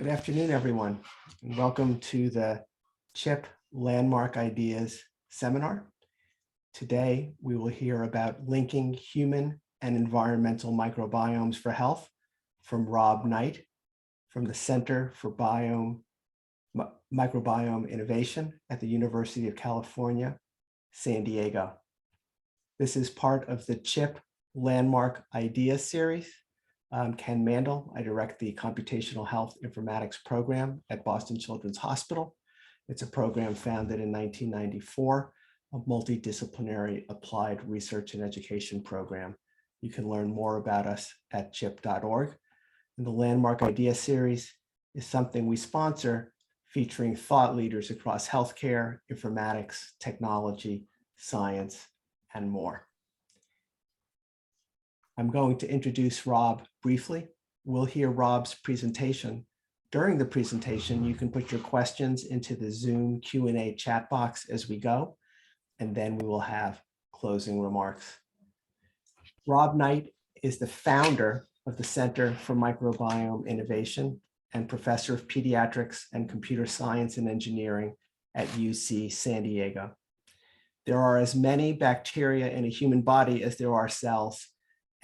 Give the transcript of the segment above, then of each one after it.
Good afternoon, everyone, and welcome to the CHIP Landmark Ideas seminar. Today, we will hear about linking human and environmental microbiomes for health from Rob Knight from the Center for Microbiome Innovation at the University of California, San Diego. This is part of the CHIP Landmark Ideas series. Ken Mandel, I direct the Computational Health Informatics program at Boston Children's Hospital. It's a program founded in 1994, a multidisciplinary applied research and education program. You can learn more about us at chip.org. And the Landmark Idea Series is something we sponsor, featuring thought leaders across healthcare, informatics, technology, science, and more. I'm going to introduce Rob briefly. We'll hear Rob's presentation. During the presentation, you can put your questions into the Zoom Q&A chat box as we go, and then we will have closing remarks. Rob Knight is the founder of the Center for Microbiome Innovation and professor of pediatrics and computer science and engineering at UC San Diego. There are as many bacteria in a human body as there are cells,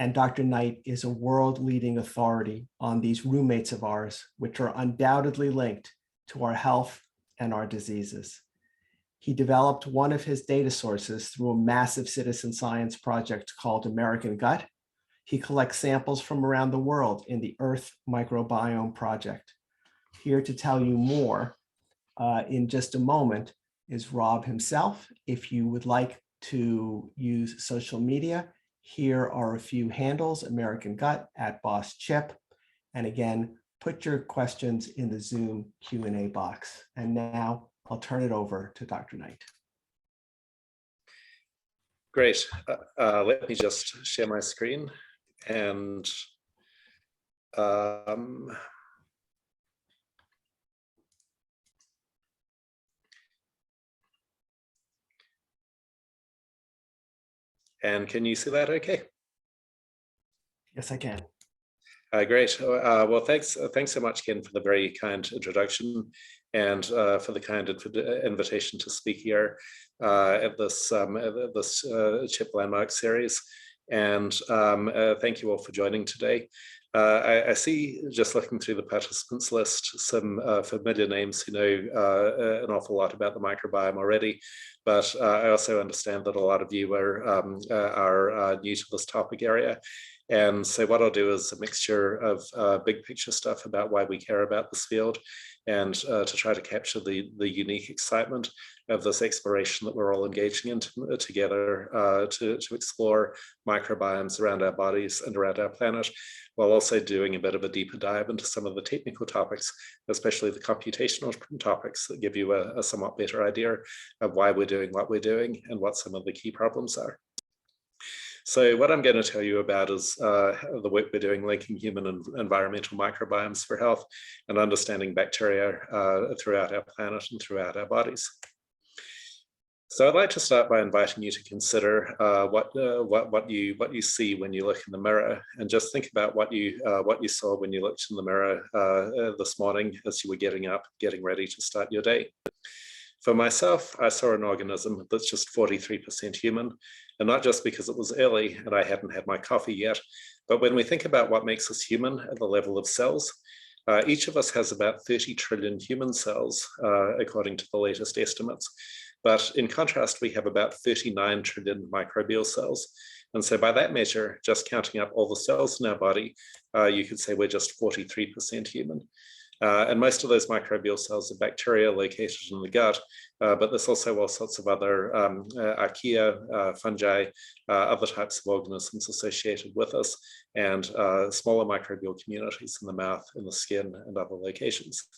and Dr. Knight is a world-leading authority on these roommates of ours, which are undoubtedly linked to our health and our diseases. He developed one of his data sources through a massive citizen science project called American Gut. He collects samples from around the world in the Earth Microbiome Project. Here to tell you more in just a moment is Rob himself. If you would like to use social media, here are a few handles: American Gut, @BossChip. And again, put your questions in the Zoom Q&A box. And now I'll turn it over to Dr. Knight. Great. Let me just share my screen and can you see that okay? Yes, I can. Great. Well, thanks so much, Ken, for the very kind introduction and for the kind invitation to speak here at this CHIP Landmark series. And thank you all for joining today. I see, just looking through the participants list, some familiar names who know an awful lot about the microbiome already, but I also understand that a lot of you are new to this topic area. And so what I'll do is a mixture of big picture stuff about why we care about this field, and to try to capture the unique excitement of this exploration that we're all engaging in together to explore microbiomes around our bodies and around our planet, while also doing a bit of a deeper dive into some of the technical topics, especially the computational topics that give you a somewhat better idea of why we're doing what we're doing and what some of the key problems are. So what I'm going to tell you about is the work we're doing linking human and environmental microbiomes for health and understanding bacteria throughout our planet and throughout our bodies. So I'd like to start by inviting you to consider what you see when you look in the mirror, and just think about what you saw when you looked in the mirror this morning as you were getting up, getting ready to start your day. For myself, I saw an organism that's just 43% human, and not just because it was early and I hadn't had my coffee yet, but when we think about what makes us human at the level of cells, each of us has about 30 trillion human cells, according to the latest estimates. But in contrast, we have about 39 trillion microbial cells. And so by that measure, just counting up all the cells in our body, you could say we're just 43% human. And most of those microbial cells are bacteria located in the gut, but there's also all sorts of other archaea, fungi, other types of organisms associated with us, and smaller microbial communities in the mouth, in the skin, and other locations.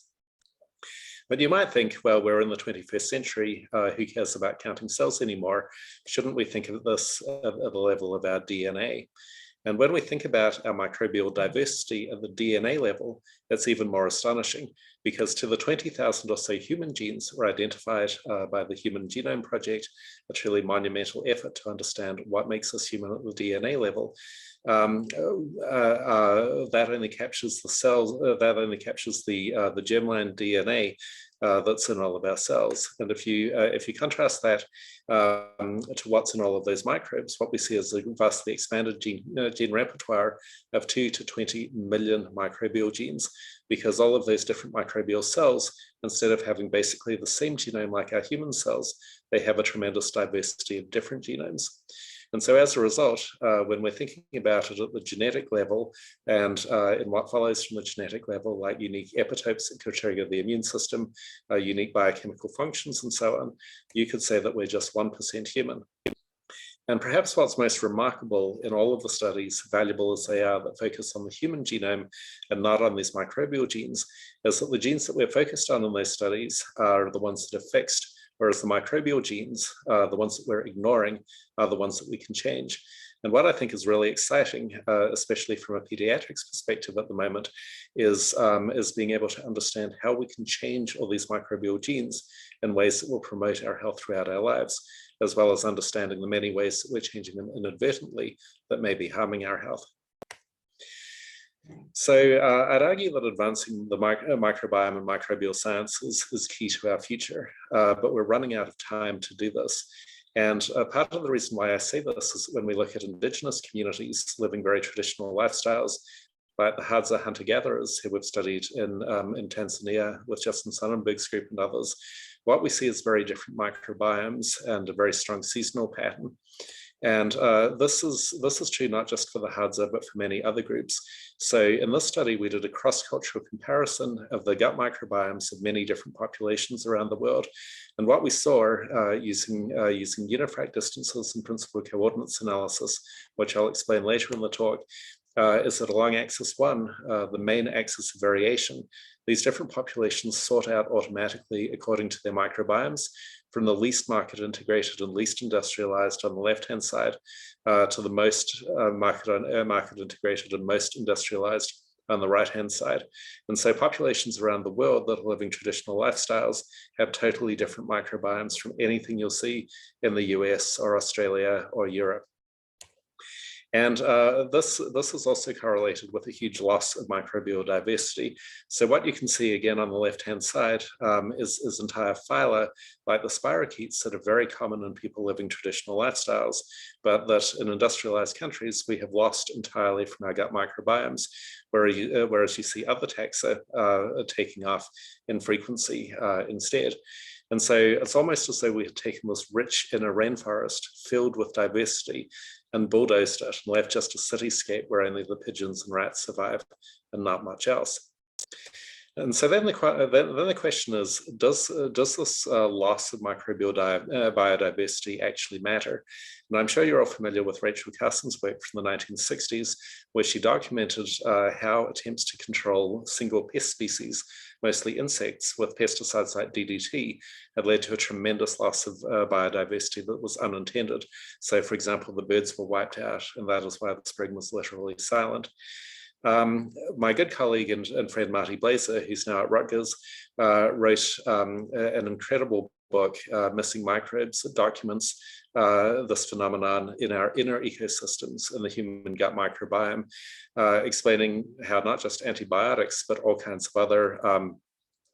But you might think, well, we're in the 21st century, who cares about counting cells anymore? Shouldn't we think of this at the level of our DNA? And when we think about our microbial diversity at the DNA level, it's even more astonishing, because to the 20,000 or so human genes were identified by the Human Genome Project, a truly monumental effort to understand what makes us human at the DNA level. That only captures the cells, that only captures the germline DNA that's in all of our cells. And if you contrast that to what's in all of those microbes, what we see is a vastly expanded gene repertoire of 2 to 20 million microbial genes, because all of those different microbial cells, instead of having basically the same genome like our human cells, they have a tremendous diversity of different genomes. And so as a result, when we're thinking about it at the genetic level and in what follows from the genetic level, like unique epitopes that could trigger the immune system, unique biochemical functions and so on, you could say that we're just 1% human. And perhaps what's most remarkable in all of the studies, valuable as they are, that focus on the human genome and not on these microbial genes, is that the genes that we're focused on in those studies are the ones that are fixed, whereas the microbial genes, the ones that we're ignoring, are the ones that we can change. And what I think is really exciting, especially from a pediatrics perspective at the moment, is being able to understand how we can change all these microbial genes in ways that will promote our health throughout our lives, as well as understanding the many ways that we're changing them inadvertently that may be harming our health. So I'd argue that advancing the microbiome and microbial science is key to our future, but we're running out of time to do this. And part of the reason why I say this is when we look at Indigenous communities living very traditional lifestyles, like the Hadza hunter-gatherers who we've studied in Tanzania with Justin Sonnenberg's group and others, what we see is very different microbiomes and a very strong seasonal pattern. And this is true not just for the Hadza, but for many other groups. So in this study, we did a cross-cultural comparison of the gut microbiomes of many different populations around the world. And what we saw using Unifrac distances and principal coordinates analysis, which I'll explain later in the talk, is that along axis 1, the main axis of variation, these different populations sort out automatically according to their microbiomes, from the least market integrated and least industrialized on the left-hand side to the most market integrated and most industrialized on the right-hand side. And so populations around the world that are living traditional lifestyles have totally different microbiomes from anything you'll see in the US or Australia or Europe. And this is also correlated with a huge loss of microbial diversity. So what you can see again on the left-hand side is entire phyla, like the spirochetes, that are very common in people living traditional lifestyles, but that in industrialized countries, we have lost entirely from our gut microbiomes, whereas you see other taxa taking off in frequency instead. And so it's almost as though we have taken this rich inner rainforest filled with diversity and bulldozed it and left just a cityscape where only the pigeons and rats survive and not much else. And so then the question is, does this loss of microbial biodiversity actually matter? And I'm sure you're all familiar with Rachel Carson's work from the 1960s, where she documented how attempts to control single pest species, mostly insects, with pesticides like DDT had led to a tremendous loss of biodiversity that was unintended. So for example, the birds were wiped out, and that is why the spring was literally silent. My good colleague and friend Marty Blazer, who's now at Rutgers, wrote an incredible book, Missing Microbes, that documents this phenomenon in our inner ecosystems in the human gut microbiome, explaining how not just antibiotics, but all kinds of other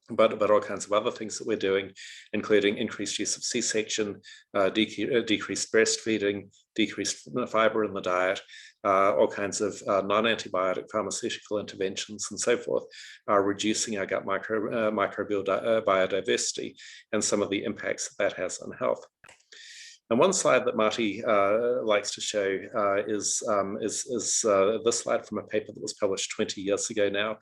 all kinds of other things that we're doing, including increased use of C-section, decreased breastfeeding, decreased fiber in the diet, all kinds of non-antibiotic pharmaceutical interventions and so forth, are reducing our gut microbial biodiversity and some of the impacts that has on health. And one slide that Marty likes to show is this slide from a paper that was published 20 years ago now,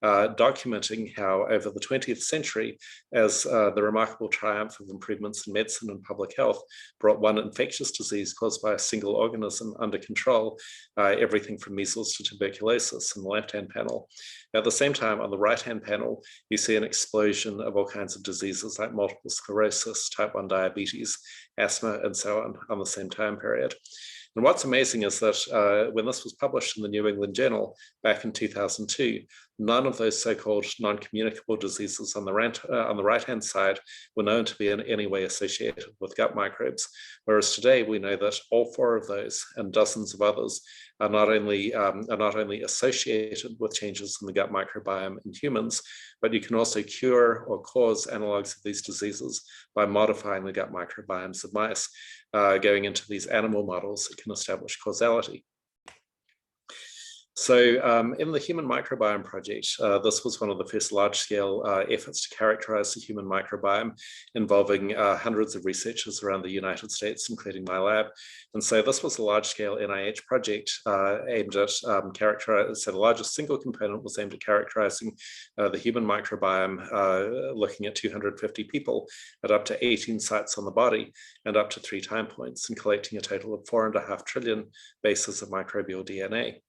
documenting how over the 20th century, as the remarkable triumph of improvements in medicine and public health brought one infectious disease caused by a single organism under control, everything from measles to tuberculosis in the left-hand panel. At the same time, on the right-hand panel, you see an explosion of all kinds of diseases like multiple sclerosis, type 1 diabetes, asthma, and so on the same time period. And what's amazing is that when this was published in the New England Journal back in 2002, none of those so-called non-communicable diseases on the right-hand side were known to be in any way associated with gut microbes. Whereas today we know that all 4 of those and dozens of others are not only associated with changes in the gut microbiome in humans, but you can also cure or cause analogs of these diseases by modifying the gut microbiomes of mice, going into these animal models that can establish causality. So in the Human Microbiome Project, this was one of the first large-scale efforts to characterize the human microbiome, involving hundreds of researchers around the United States, including my lab. And so this was a large-scale NIH project aimed at characterizing, so the largest single component was aimed at characterizing the human microbiome, looking at 250 people at up to 18 sites on the body and up to 3 time points, and collecting a total of 4.5 trillion bases of microbial DNA.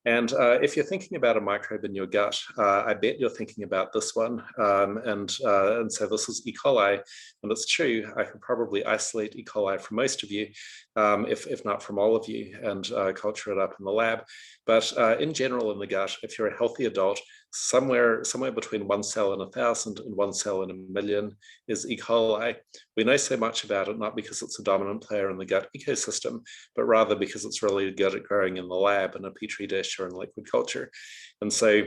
And if you're thinking about a microbe in your gut, I bet you're thinking about this one. And so this is E. coli, and it's true, I could probably isolate E. coli from most of you, if not from all of you, and culture it up in the lab. But in general in the gut, if you're a healthy adult, somewhere between 1 cell in 1,000 and 1 cell in 1,000,000 is E. coli. We know so much about it, not because it's a dominant player in the gut ecosystem, but rather because it's really good at growing in the lab in a petri dish or in liquid culture. And so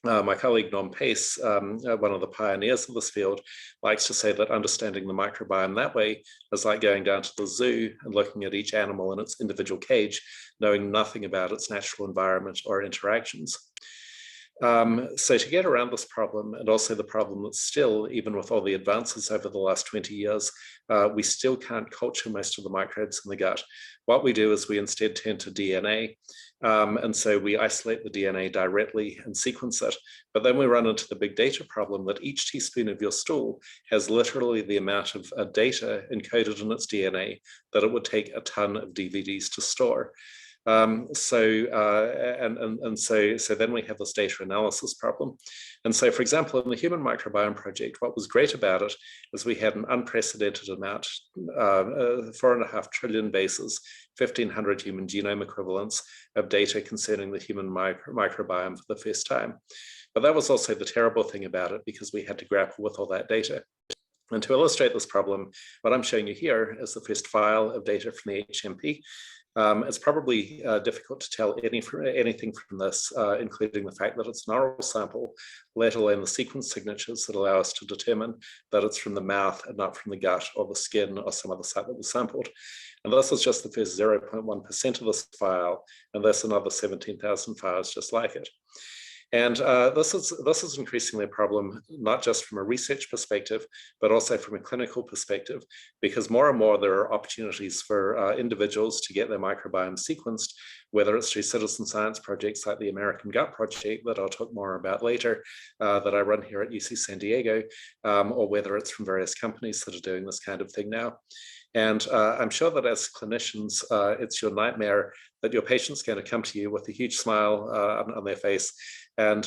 my colleague Norm Pace, one of the pioneers of this field, likes to say that understanding the microbiome that way is like going down to the zoo and looking at each animal in its individual cage, knowing nothing about its natural environment or interactions. So to get around this problem, and also the problem that still, even with all the advances over the last 20 years, we still can't culture most of the microbes in the gut. What we do is we instead turn to DNA. And so we isolate the DNA directly and sequence it. But then we run into the big data problem that each teaspoon of your stool has literally the amount of data encoded in its DNA that it would take a ton of DVDs to store. So then we have this data analysis problem. And so, for example, in the Human Microbiome Project, what was great about it is we had an unprecedented amount, 4.5 trillion bases, 1,500 human genome equivalents of data concerning the human microbiome for the first time. But that was also the terrible thing about it, because we had to grapple with all that data. And to illustrate this problem, what I'm showing you here is the first file of data from the HMP. It's probably difficult to tell anything from this, including the fact that it's an oral sample, let alone the sequence signatures that allow us to determine that it's from the mouth and not from the gut or the skin or some other site that was sampled. And this is just the first 0.1% of this file, and there's another 17,000 files just like it. And this is increasingly a problem, not just from a research perspective, but also from a clinical perspective, because more and more there are opportunities for individuals to get their microbiome sequenced, whether it's through citizen science projects like the American Gut Project that I'll talk more about later, that I run here at UC San Diego, or whether it's from various companies that are doing this kind of thing now. And I'm sure that as clinicians, it's your nightmare that your patient's going to come to you with a huge smile on their face and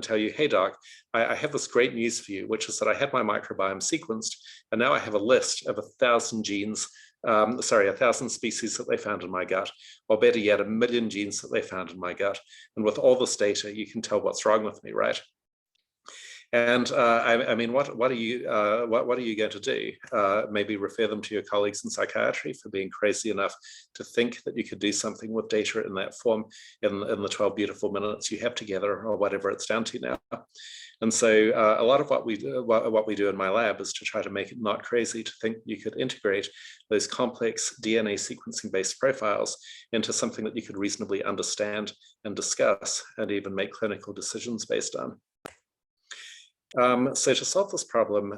tell you, hey, doc, I have this great news for you, which is that I had my microbiome sequenced, and now I have a list of 1,000 genes, 1,000 species that they found in my gut, or better yet, 1 million genes that they found in my gut. And with all this data, you can tell what's wrong with me, right? And I mean, what are you going to do? Maybe refer them to your colleagues in psychiatry for being crazy enough to think that you could do something with data in that form in the 12 beautiful minutes you have together, or whatever it's down to now. And so a lot of what we do in my lab is to try to make it not crazy to think you could integrate those complex DNA sequencing based profiles into something that you could reasonably understand and discuss, and even make clinical decisions based on. So to solve this problem,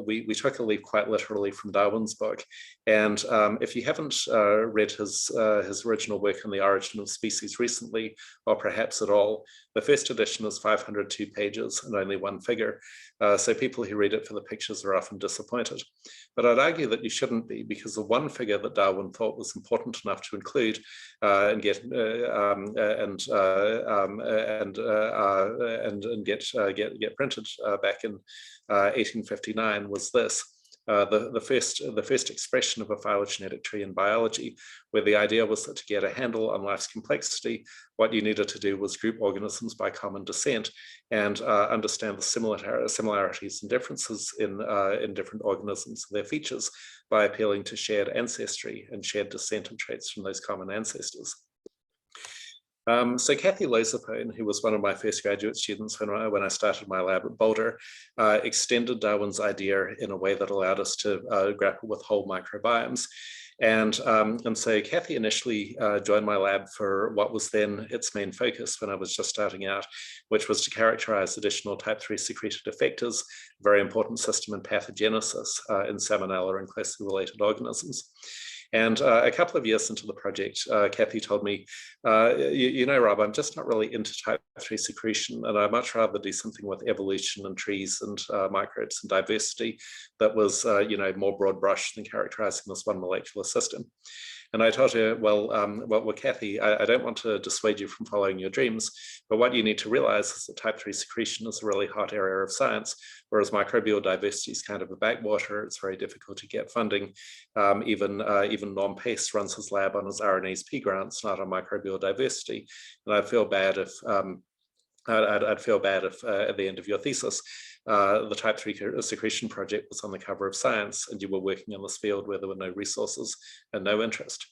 we took a leaf quite literally from Darwin's book. And if you haven't read his original work on the origin of species recently, or perhaps at all, the first edition is 502 pages and only 1 figure. So people who read it for the pictures are often disappointed. But I'd argue that you shouldn't be, because the 1 figure that Darwin thought was important enough to include and get printed back in 1859 was this: the first expression of a phylogenetic tree in biology, where the idea was that to get a handle on life's complexity, what you needed to do was group organisms by common descent and understand the similarities and differences in different organisms and their features by appealing to shared ancestry and shared descent of traits from those common ancestors. So Kathy Losapone, who was one of my first graduate students when I started my lab at Boulder, extended Darwin's idea in a way that allowed us to grapple with whole microbiomes. And so Kathy initially joined my lab for what was then its main focus when I was just starting out, which was to characterize additional type 3 secreted effectors, a very important system in pathogenesis in salmonella and closely related organisms. And a couple of years into the project, Kathy told me, you know, Rob, I'm just not really into type 3 secretion, and I'd much rather do something with evolution and trees and microbes and diversity that was, you know, more broad brush than characterizing this one molecular system. And I told her, well, Kathy, I don't want to dissuade you from following your dreams, but what you need to realize is that type 3 secretion is a really hot area of science, whereas microbial diversity is kind of a backwater. It's very difficult to get funding. Even Norm Pace runs his lab on his RNase P grants, not on microbial diversity. And I'd feel bad if at the end of your thesis, the type 3 secretion project was on the cover of Science and you were working in this field where there were no resources and no interest.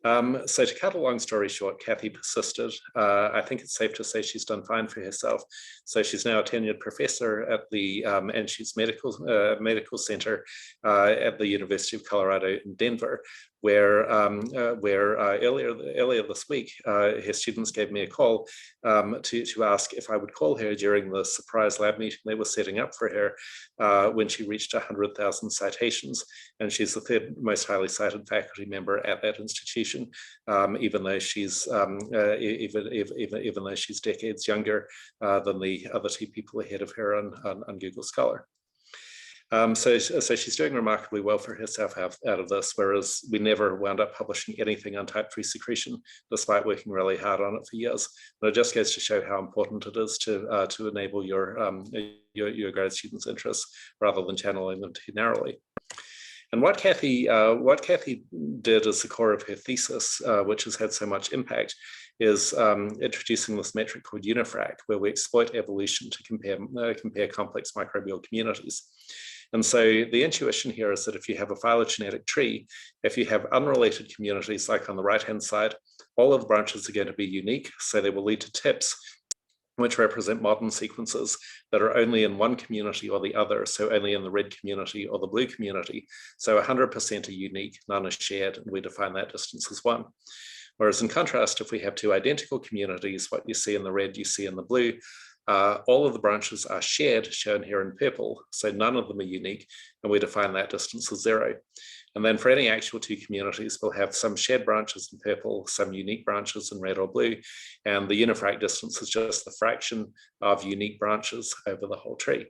So to cut a long story short, Kathy persisted. I think it's safe to say she's done fine for herself. So she's now a tenured professor at the Anschutz Medical Center at the University of Colorado in Denver, where earlier this week, her students gave me a call to ask if I would call her during the surprise lab meeting they were setting up for her when she reached 100,000 citations. And she's the third most highly cited faculty member at that institution, even though she's decades younger than the other two people ahead of her on Google Scholar. So she's doing remarkably well for herself out of this, whereas we never wound up publishing anything on type 3 secretion, despite working really hard on it for years. But it just goes to show how important it is to enable your grad students' interests rather than channeling them too narrowly. And what Kathy did as the core of her thesis, which has had so much impact, is introducing this metric called Unifrac, where we exploit evolution to compare complex microbial communities. And so the intuition here is that if you have a phylogenetic tree, if you have unrelated communities, like on the right-hand side, all of the branches are going to be unique. So they will lead to tips, which represent modern sequences that are only in one community or the other, so only in the red community or the blue community. So 100% are unique, none are shared, and we define that distance as 1. Whereas in contrast, if we have two identical communities, what you see in the red, you see in the blue, all of the branches are shared, shown here in purple, so none of them are unique, and we define that distance as 0. And then for any actual two communities, we'll have some shared branches in purple, some unique branches in red or blue, and the Unifrac distance is just the fraction of unique branches over the whole tree.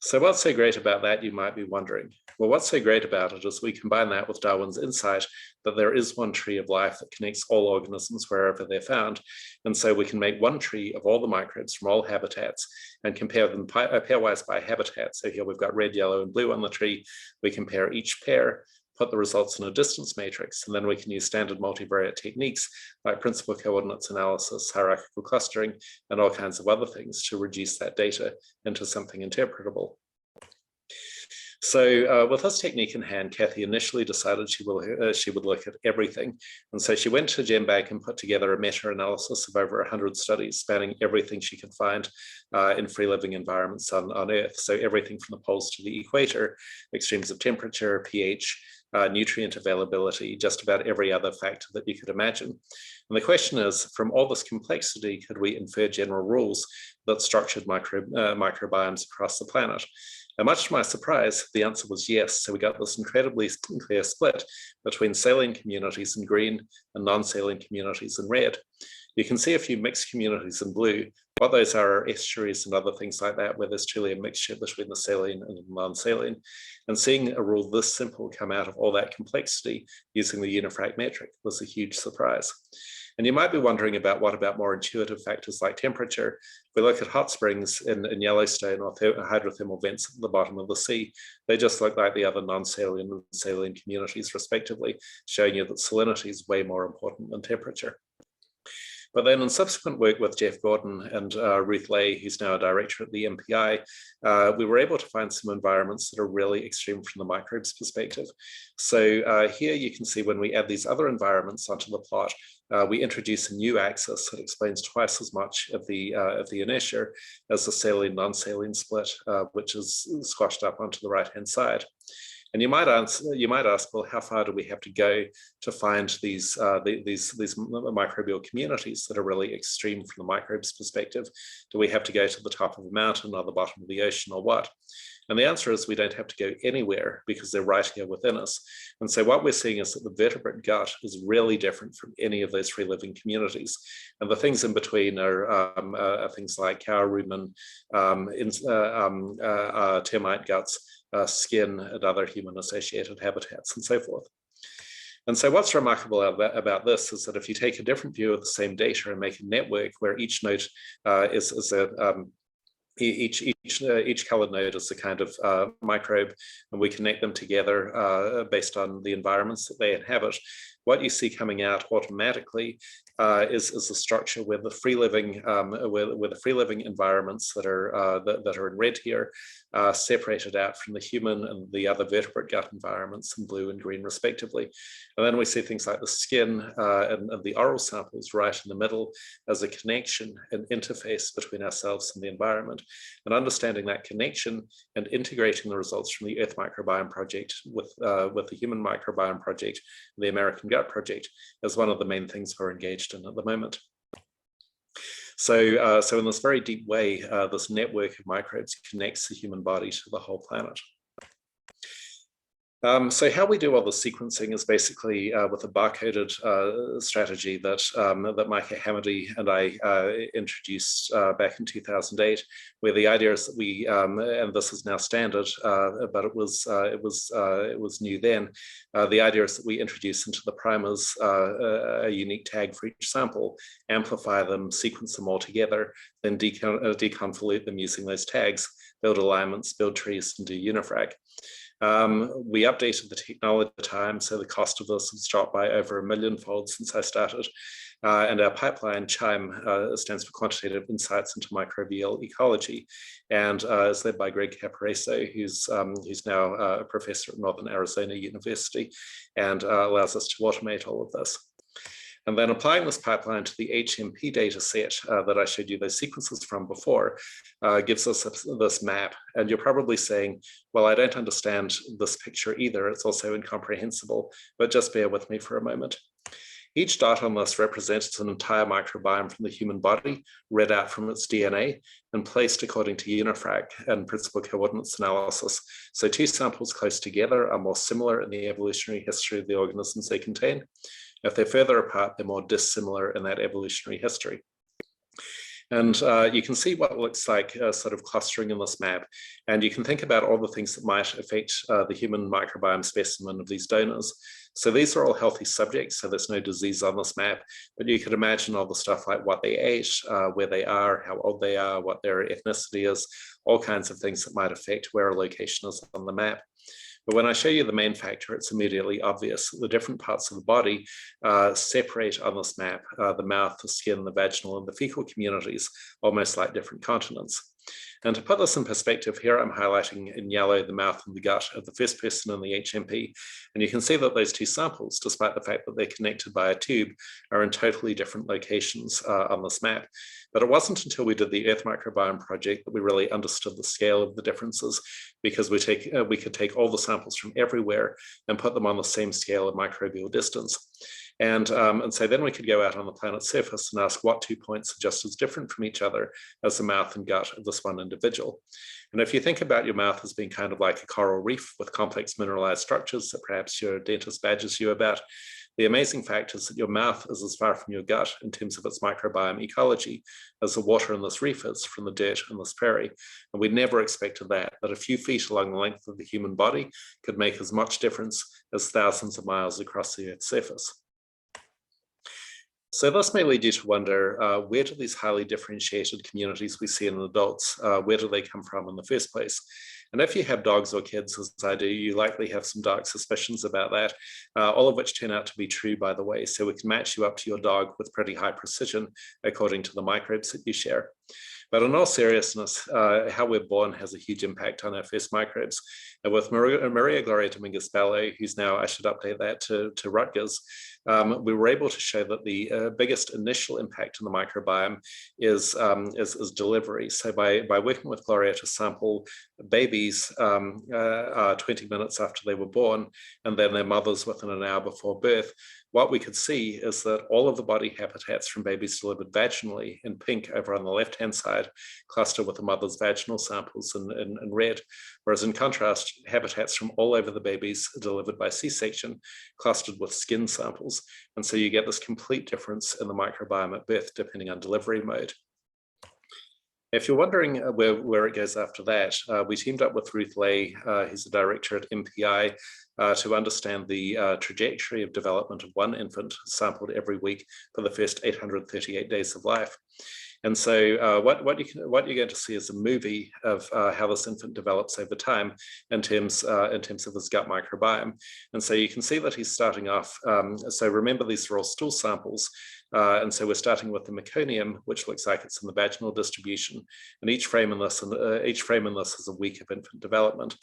So what's so great about that, you might be wondering? Well, what's so great about it is we combine that with Darwin's insight that there is one tree of life that connects all organisms wherever they're found. And so we can make one tree of all the microbes from all habitats and compare them pairwise by habitat. So here we've got red, yellow, and blue on the tree. We compare each pair, put the results in a distance matrix, and then we can use standard multivariate techniques like principal coordinates analysis, hierarchical clustering, and all kinds of other things to reduce that data into something interpretable. So with this technique in hand, Kathy initially decided she would look at everything. And so she went to GenBank and put together a meta-analysis of over 100 studies spanning everything she could find in free-living environments on Earth. So everything from the poles to the equator, extremes of temperature, pH, nutrient availability, just about every other factor that you could imagine. And the question is, from all this complexity, could we infer general rules that structured microbiomes across the planet? And much to my surprise, the answer was yes. So we got this incredibly clear split between saline communities in green and non-saline communities in red. You can see a few mixed communities in blue. What those are estuaries and other things like that, where there's truly a mixture between the saline and the non-saline. And seeing a rule this simple come out of all that complexity using the Unifrac metric was a huge surprise. And you might be wondering about what about more intuitive factors like temperature. If we look at hot springs in Yellowstone or hydrothermal vents at the bottom of the sea, they just look like the other non-saline and saline communities respectively, showing you that salinity is way more important than temperature. But then in subsequent work with Jeff Gordon and Ruth Lay, who's now a director at the MPI, we were able to find some environments that are really extreme from the microbes perspective. So here you can see when we add these other environments onto the plot, we introduce a new axis that explains twice as much of the inertia as the saline-non-saline split, which is squashed up onto the right-hand side. And you might ask, well, how far do we have to go to find these microbial communities that are really extreme from the microbes perspective? Do we have to go to the top of a mountain or the bottom of the ocean or what? And the answer is we don't have to go anywhere because they're right here within us. And so what we're seeing is that the vertebrate gut is really different from any of those free living communities. And the things in between are things like cow rumen, termite guts, skin, and other human-associated habitats, and so forth. And so what's remarkable about this is that if you take a different view of the same data and make a network where each node is a each colored node is a kind of microbe, and we connect them together based on the environments that they inhabit, what you see coming out automatically is a structure where the free living environments that are in red here are separated out from the human and the other vertebrate gut environments in blue and green respectively. And then we see things like the skin and the oral samples right in the middle as a connection and interface between ourselves and the environment. And understanding that connection and integrating the results from the Earth Microbiome Project with the Human Microbiome Project, the American Gut Project, is one of the main things we're engaged in at the moment. So in this very deep way, this network of microbes connects the human body to the whole planet. So how we do all the sequencing is basically with a barcoded strategy that Micah Hamady and I introduced back in 2008, where the idea is that we, and this is now standard, but it was new then. The idea is that we introduce into the primers a unique tag for each sample, amplify them, sequence them all together, then deconvolute them using those tags, build alignments, build trees, and do Unifrac. We updated the technology at the time, so the cost of this has dropped by over 1 million-fold since I started. And our pipeline, CHIME, stands for Quantitative Insights into Microbial Ecology, and is led by Greg Capareso, who's now a professor at Northern Arizona University, and allows us to automate all of this. And then applying this pipeline to the HMP data set that I showed you those sequences from before gives us this map. And you're probably saying, well, I don't understand this picture either. It's also incomprehensible, but just bear with me for a moment. Each dot on this represents an entire microbiome from the human body, read out from its DNA and placed according to Unifrac and principal coordinates analysis. So two samples close together are more similar in the evolutionary history of the organisms they contain. If they're further apart, they're more dissimilar in that evolutionary history. And you can see what looks like sort of clustering in this map. And you can think about all the things that might affect the human microbiome specimen of these donors. So these are all healthy subjects, so there's no disease on this map, but you could imagine all the stuff like what they ate, where they are, how old they are, what their ethnicity is, all kinds of things that might affect where a location is on the map. But when I show you the main factor, it's immediately obvious that the different parts of the body separate on this map, the mouth, the skin, the vaginal, and the fecal communities, almost like different continents. And to put this in perspective, here I'm highlighting in yellow the mouth and the gut of the first person in the HMP. And you can see that those two samples, despite the fact that they're connected by a tube, are in totally different locations on this map. But it wasn't until we did the Earth Microbiome Project that we really understood the scale of the differences, because we could take all the samples from everywhere and put them on the same scale of microbial distance. And so then we could go out on the planet's surface and ask what 2 points are just as different from each other as the mouth and gut of this one individual. And if you think about your mouth as being kind of like a coral reef with complex mineralized structures that perhaps your dentist badgers you about, the amazing fact is that your mouth is as far from your gut in terms of its microbiome ecology as the water in this reef is from the dirt in this prairie. And we never expected that a few feet along the length of the human body could make as much difference as thousands of miles across the Earth's surface. So this may lead you to wonder, where do these highly differentiated communities we see in adults, where do they come from in the first place? And if you have dogs or kids, as I do, you likely have some dark suspicions about that, all of which turn out to be true, by the way. So we can match you up to your dog with pretty high precision, according to the microbes that you share. But in all seriousness, how we're born has a huge impact on our first microbes. And with Maria Gloria Dominguez-Bello, who's now, I should update that to Rutgers, we were able to show that the biggest initial impact on the microbiome is delivery. So by working with Gloria to sample babies 20 minutes after they were born, and then their mothers within an hour before birth, what we could see is that all of the body habitats from babies delivered vaginally in pink over on the left-hand side cluster with the mother's vaginal samples in red, whereas in contrast, habitats from all over the babies delivered by C-section clustered with skin samples. And so you get this complete difference in the microbiome at birth, depending on delivery mode. If you're wondering where it goes after that, we teamed up with Ruth Lay, who's the director at MPI, to understand the trajectory of development of one infant sampled every week for the first 838 days of life. And so what you're going to see is a movie of how this infant develops over time in terms of his gut microbiome. And so you can see that he's starting off, so remember these are all stool samples, and so we're starting with the meconium, which looks like it's in the vaginal distribution, and each frame in this is a week of infant development.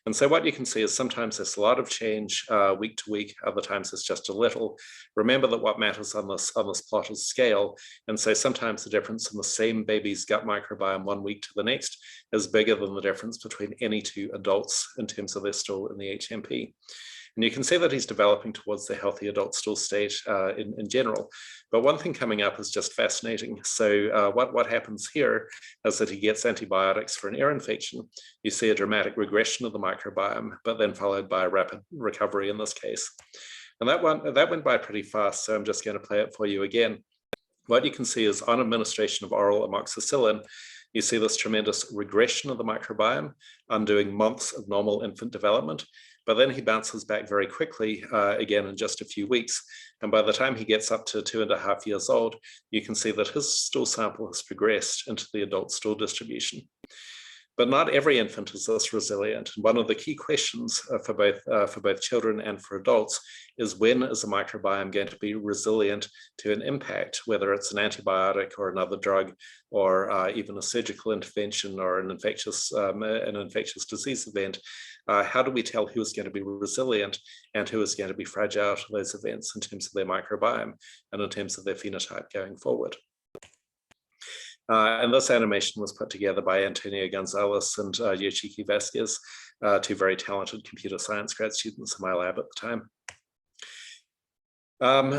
And so what you can see is sometimes there's a lot of change week to week, other times it's just a little. Remember that what matters on this plot is scale. And so sometimes the difference in the same baby's gut microbiome 1 week to the next is bigger than the difference between any two adults in terms of their stool in the HMP. And you can see that he's developing towards the healthy adult stool state in general. But one thing coming up is just fascinating. So what happens here is that he gets antibiotics for an ear infection. You see a dramatic regression of the microbiome, but then followed by a rapid recovery in this case. And that went by pretty fast, so I'm just going to play it for you again. What you can see is on administration of oral amoxicillin, you see this tremendous regression of the microbiome, undoing months of normal infant development. But then he bounces back very quickly, again in just a few weeks. And by the time he gets up to 2.5 years old, you can see that his stool sample has progressed into the adult stool distribution. But not every infant is this resilient. And one of the key questions for both children and for adults is, when is the microbiome going to be resilient to an impact, whether it's an antibiotic or another drug, or even a surgical intervention or an infectious disease event? How do we tell who is going to be resilient and who is going to be fragile to those events in terms of their microbiome and in terms of their phenotype going forward? And this animation was put together by Antonio Gonzalez and Yoshiki Vasquez, two very talented computer science grad students in my lab at the time.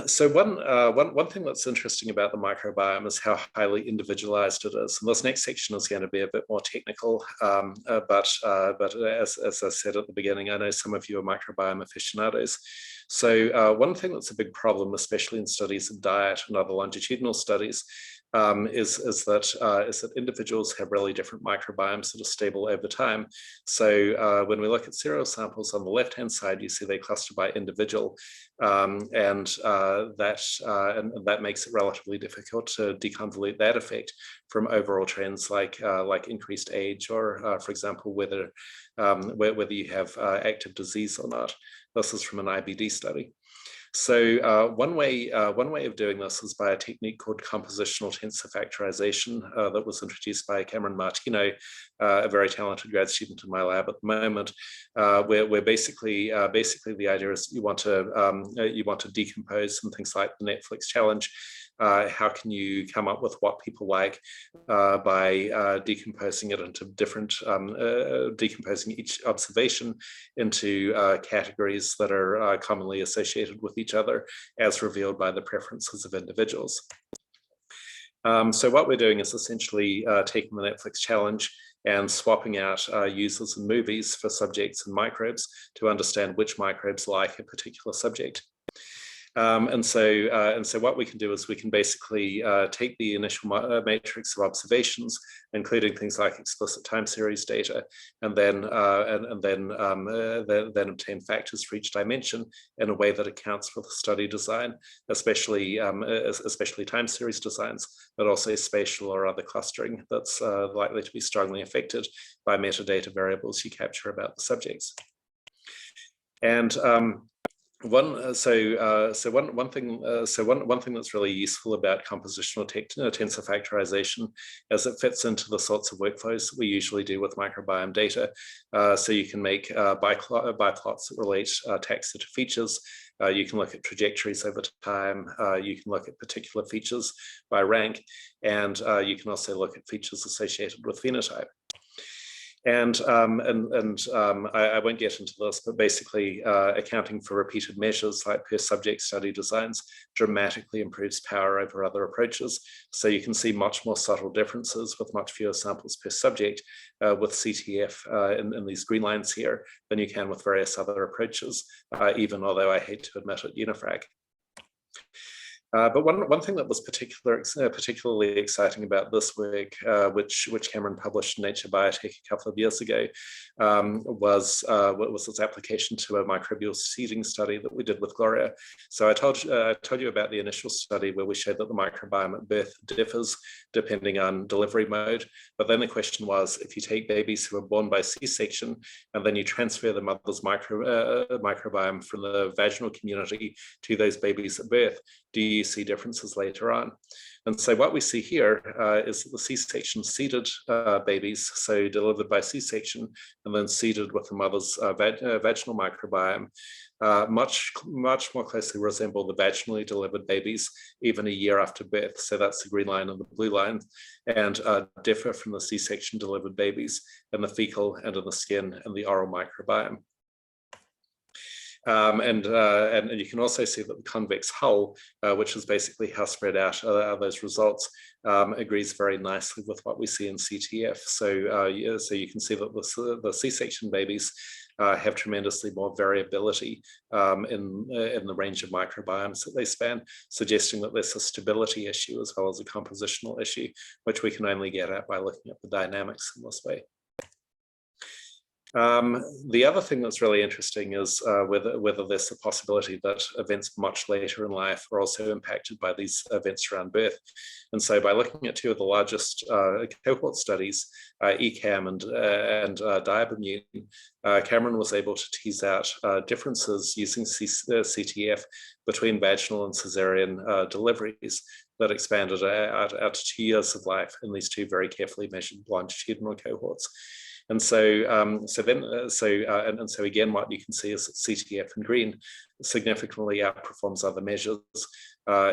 So one thing that's interesting about the microbiome is how highly individualized it is. And this next section is going to be a bit more technical, but as I said at the beginning, I know some of you are microbiome aficionados. So one thing that's a big problem, especially in studies of diet and other longitudinal studies, is that individuals have really different microbiomes that are stable over time. So when we look at serial samples on the left-hand side, you see they cluster by individual, and that makes it relatively difficult to deconvolute that effect from overall trends like increased age, or for example, whether you have active disease or not. This is from an IBD study. So one way of doing this is by a technique called compositional tensor factorization that was introduced by Cameron Martino, a very talented grad student in my lab at the moment, where basically the idea is you want to decompose some things like the Netflix challenge. How can you come up with what people like by decomposing it into decomposing each observation into categories that are commonly associated with each other as revealed by the preferences of individuals. So what we're doing is essentially taking the Netflix challenge and swapping out users and movies for subjects and microbes to understand which microbes like a particular subject. And so what we can do is we can basically take the initial matrix of observations, including things like explicit time series data, and then obtain factors for each dimension in a way that accounts for the study design, especially time series designs, but also spatial or other clustering that's likely to be strongly affected by metadata variables you capture about the subjects. And one thing that's really useful about compositional tensor factorization is it fits into the sorts of workflows that we usually do with microbiome data. So you can make biplots that relate taxa to features. You can look at trajectories over time. You can look at particular features by rank, and you can also look at features associated with phenotype. And I won't get into this, but basically accounting for repeated measures like per subject study designs dramatically improves power over other approaches. So you can see much more subtle differences with much fewer samples per subject with CTF in these green lines here than you can with various other approaches, even although I hate to admit it, Unifrac. But one thing that was particularly exciting about this work, which Cameron published in Nature Biotech a couple of years ago, was its application to a microbial seeding study that we did with Gloria. So I told you about the initial study where we showed that the microbiome at birth differs depending on delivery mode. But then the question was, if you take babies who are born by C-section and then you transfer the mother's microbiome from the vaginal community to those babies at birth, do you see differences later on? And so what we see here is that the C-section seeded babies, so delivered by C-section and then seeded with the mother's vaginal microbiome, much more closely resemble the vaginally delivered babies even a year after birth. So that's the green line and the blue line, and differ from the C-section delivered babies in the fecal and in the skin and the oral microbiome. And you can also see that the convex hull, which is basically how spread out are those results, agrees very nicely with what we see in CTF. So, so you can see that the C-section babies have tremendously more variability in the range of microbiomes that they span, suggesting that there's a stability issue as well as a compositional issue, which we can only get at by looking at the dynamics in this way. The other thing that's really interesting is whether there's a possibility that events much later in life are also impacted by these events around birth. And so by looking at two of the largest cohort studies, ECAM and Diabomune, Cameron was able to tease out differences using CTF between vaginal and cesarean deliveries that expanded out to 2 years of life in these two very carefully measured longitudinal cohorts. And so, again, what you can see is that CTF in green significantly outperforms other measures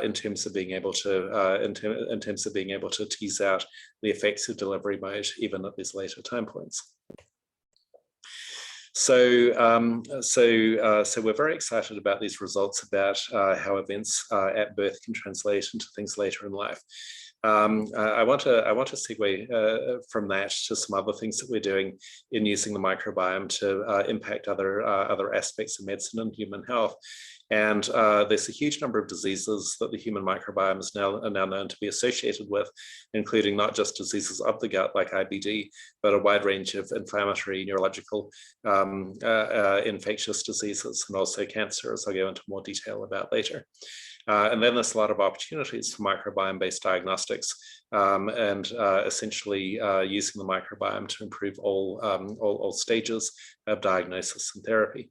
in terms of being able to tease out the effects of delivery mode even at these later time points. So we're very excited about these results about how events at birth can translate into things later in life. I want to segue from that to some other things that we're doing in using the microbiome to impact other aspects of medicine and human health. And there's a huge number of diseases that the human microbiome is now known to be associated with, including not just diseases of the gut like IBD, but a wide range of inflammatory, neurological, infectious diseases, and also cancer, as I'll go into more detail about later. And then there's a lot of opportunities for microbiome-based diagnostics and essentially using the microbiome to improve all stages of diagnosis and therapy.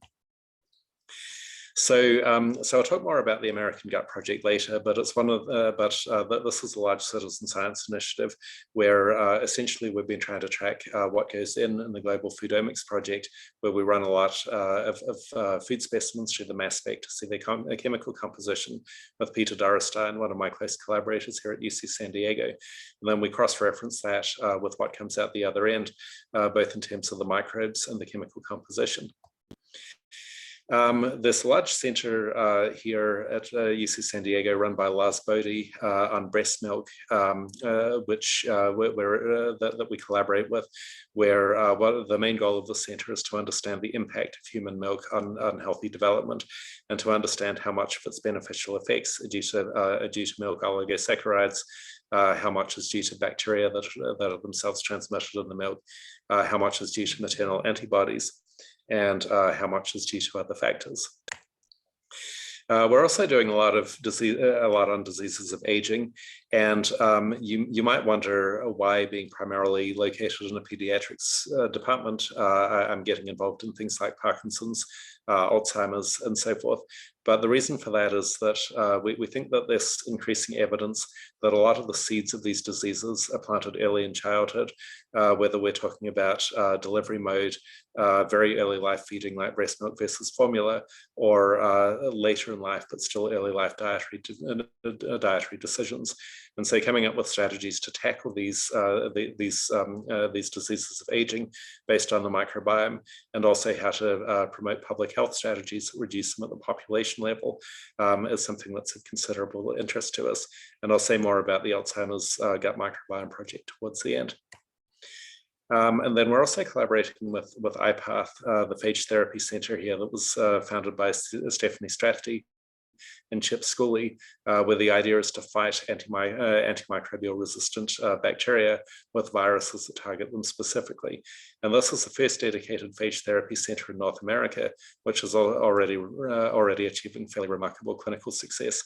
So I'll talk more about the American Gut Project later, but it's this is a large citizen science initiative where essentially we've been trying to track what goes in the Global Foodomics Project, where we run a lot of food specimens through the mass spec to see their chemical composition with Peter Dorrestein, one of my close collaborators here at UC San Diego. And then we cross-reference that with what comes out the other end, both in terms of the microbes and the chemical composition. This large center here at UC San Diego, run by Lars Bodie on breast milk, that we collaborate with, where the main goal of the center is to understand the impact of human milk on healthy development, and to understand how much of its beneficial effects are due to milk oligosaccharides, how much is due to bacteria that are themselves transmitted in the milk, how much is due to maternal antibodies, and how much is due to other factors. We're also doing a lot on diseases of aging, and you might wonder why, being primarily located in a pediatrics department, I'm getting involved in things like Parkinson's, Alzheimer's, and so forth. But the reason for that is that we think that there's increasing evidence that a lot of the seeds of these diseases are planted early in childhood, whether we're talking about delivery mode, very early life feeding like breast milk versus formula, or later in life but still early life dietary decisions. And so coming up with strategies to tackle these diseases of aging based on the microbiome, and also how to promote public health strategies that reduce them at the population level, is something that's of considerable interest to us. And I'll say more about the Alzheimer's Gut Microbiome project towards the end. And then we're also collaborating with IPATH, the Phage Therapy Center here that was founded by Stephanie Strafty and Chip Schooley, where the idea is to fight antimicrobial resistant bacteria with viruses that target them specifically. And this is the first dedicated phage therapy center in North America, which is already achieving fairly remarkable clinical success.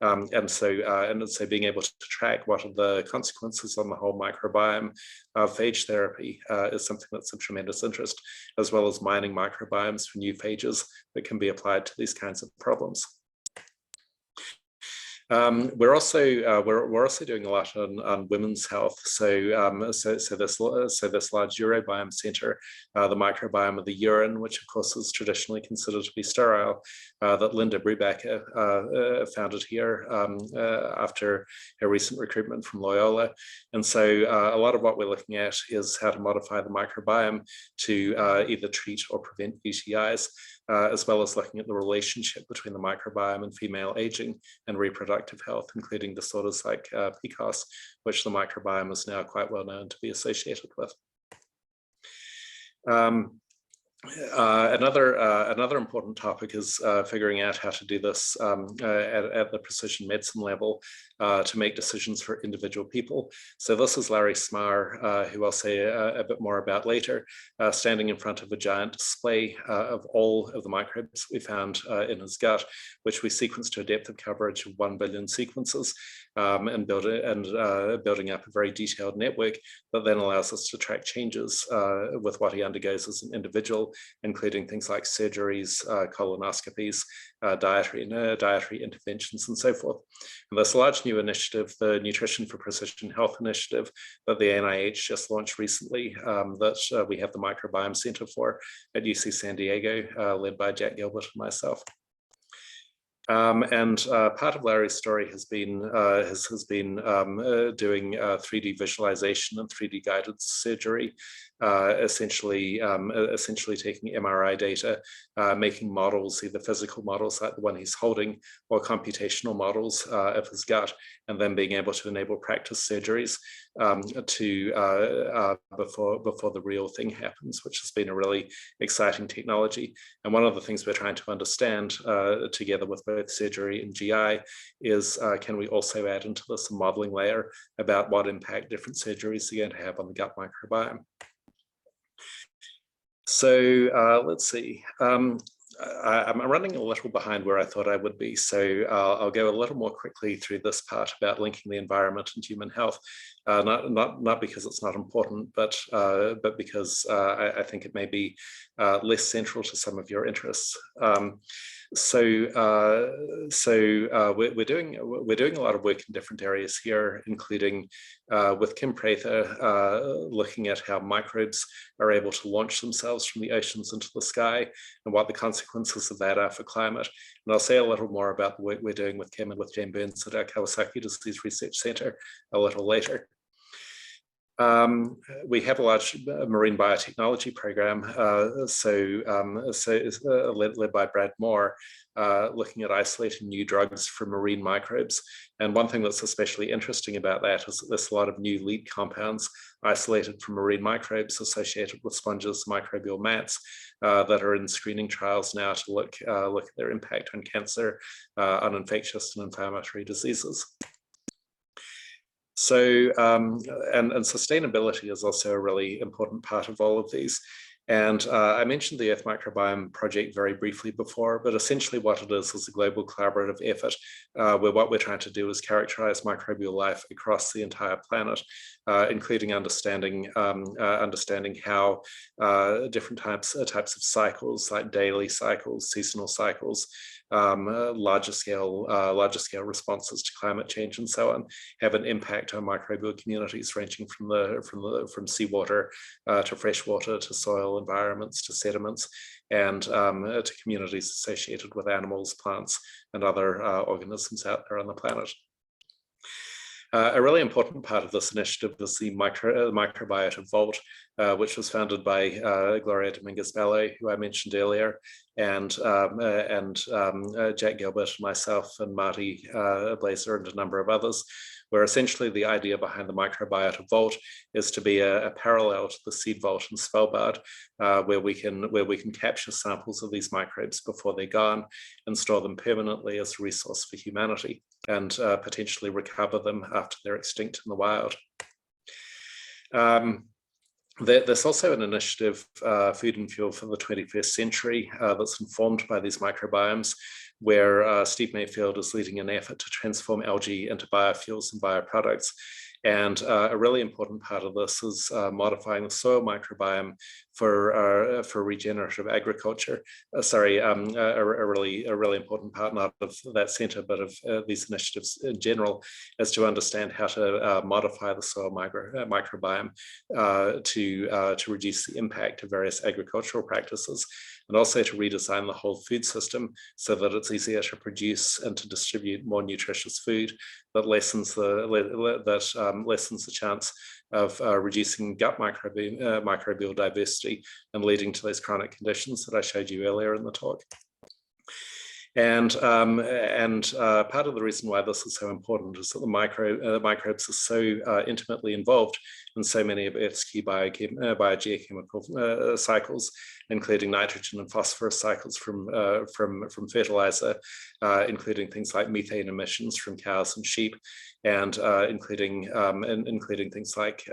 And so being able to track what are the consequences on the whole microbiome of phage therapy is something that's of tremendous interest, as well as mining microbiomes for new phages that can be applied to these kinds of problems. We're also doing a lot on women's health. So this large urobiome center, the microbiome of the urine, which of course is traditionally considered to be sterile, that Linda Brubaker founded here after her recent recruitment from Loyola. And so a lot of what we're looking at is how to modify the microbiome to either treat or prevent UTIs, as well as looking at the relationship between the microbiome and female aging and reproductive health, including disorders like PCOS, which the microbiome is now quite well known to be associated with. Another important topic is figuring out how to do this at the precision medicine level to make decisions for individual people. So this is Larry Smarr, who I'll say a bit more about later, standing in front of a giant display of all of the microbes we found in his gut, which we sequenced to a depth of coverage of 1 billion sequences, and building up a very detailed network that then allows us to track changes with what he undergoes as an individual, including things like surgeries, colonoscopies, dietary interventions, and so forth. And this large new initiative, the Nutrition for Precision Health initiative that the NIH just launched recently, that we have the Microbiome Center for at UC San Diego, led by Jack Gilbert and myself. And part of Larry's story has been doing 3D visualization and 3D guided surgery, essentially taking MRI data, making models, either physical models like the one he's holding, or computational models of his gut, and then being able to enable practice surgeries before the real thing happens, which has been a really exciting technology. And one of the things we're trying to understand together with both surgery and GI is, can we also add into this a modeling layer about what impact different surgeries are going to have on the gut microbiome? So let's see. I'm running a little behind where I thought I would be, so I'll go a little more quickly through this part about linking the environment and human health. Not because it's not important, but because I think it may be less central to some of your interests. We're doing a lot of work in different areas here, including with Kim Prather, looking at how microbes are able to launch themselves from the oceans into the sky and what the consequences of that are for climate. And I'll say a little more about the work we're doing with Kim and with Jane Burns at our Kawasaki Disease Research Center a little later. We have a large marine biotechnology program, led by Brad Moore, looking at isolating new drugs from marine microbes. And one thing that's especially interesting about that is that there's a lot of new lead compounds isolated from marine microbes associated with sponges, microbial mats, that are in screening trials now to look at their impact on cancer, on infectious and inflammatory diseases. So, and sustainability is also a really important part of all of these. And I mentioned the Earth Microbiome Project very briefly before, but essentially what it is a global collaborative effort where what we're trying to do is characterize microbial life across the entire planet, including understanding how different types of cycles, like daily cycles, seasonal cycles, larger scale responses to climate change and so on, have an impact on microbial communities ranging from seawater to freshwater to soil environments to sediments, and to communities associated with animals, plants, and other organisms out there on the planet. A really important part of this initiative was the Microbiota Vault, which was founded by Gloria Dominguez-Bello, who I mentioned earlier, and Jack Gilbert, myself, and Marty Blazer, and a number of others, where essentially the idea behind the Microbiota Vault is to be a parallel to the Seed Vault in Svalbard, where we can capture samples of these microbes before they're gone and store them permanently as a resource for humanity, and potentially recover them after they're extinct in the wild. There's also an initiative, Food and Fuel for the 21st Century, that's informed by these microbiomes, where Steve Mayfield is leading an effort to transform algae into biofuels and bioproducts. And a really important part of this is modifying the soil microbiome for regenerative agriculture. A really important part, not of that center, but of these initiatives in general, is to understand how to modify the soil microbiome to reduce the impact of various agricultural practices, and also to redesign the whole food system so that it's easier to produce and to distribute more nutritious food that lessens the chance of reducing gut microbial diversity and leading to those chronic conditions that I showed you earlier in the talk. And part of the reason why this is so important is that the microbes are so intimately involved in so many of Earth's key biogeochemical cycles, including nitrogen and phosphorus cycles from fertilizer, including things like methane emissions from cows and sheep, and including things like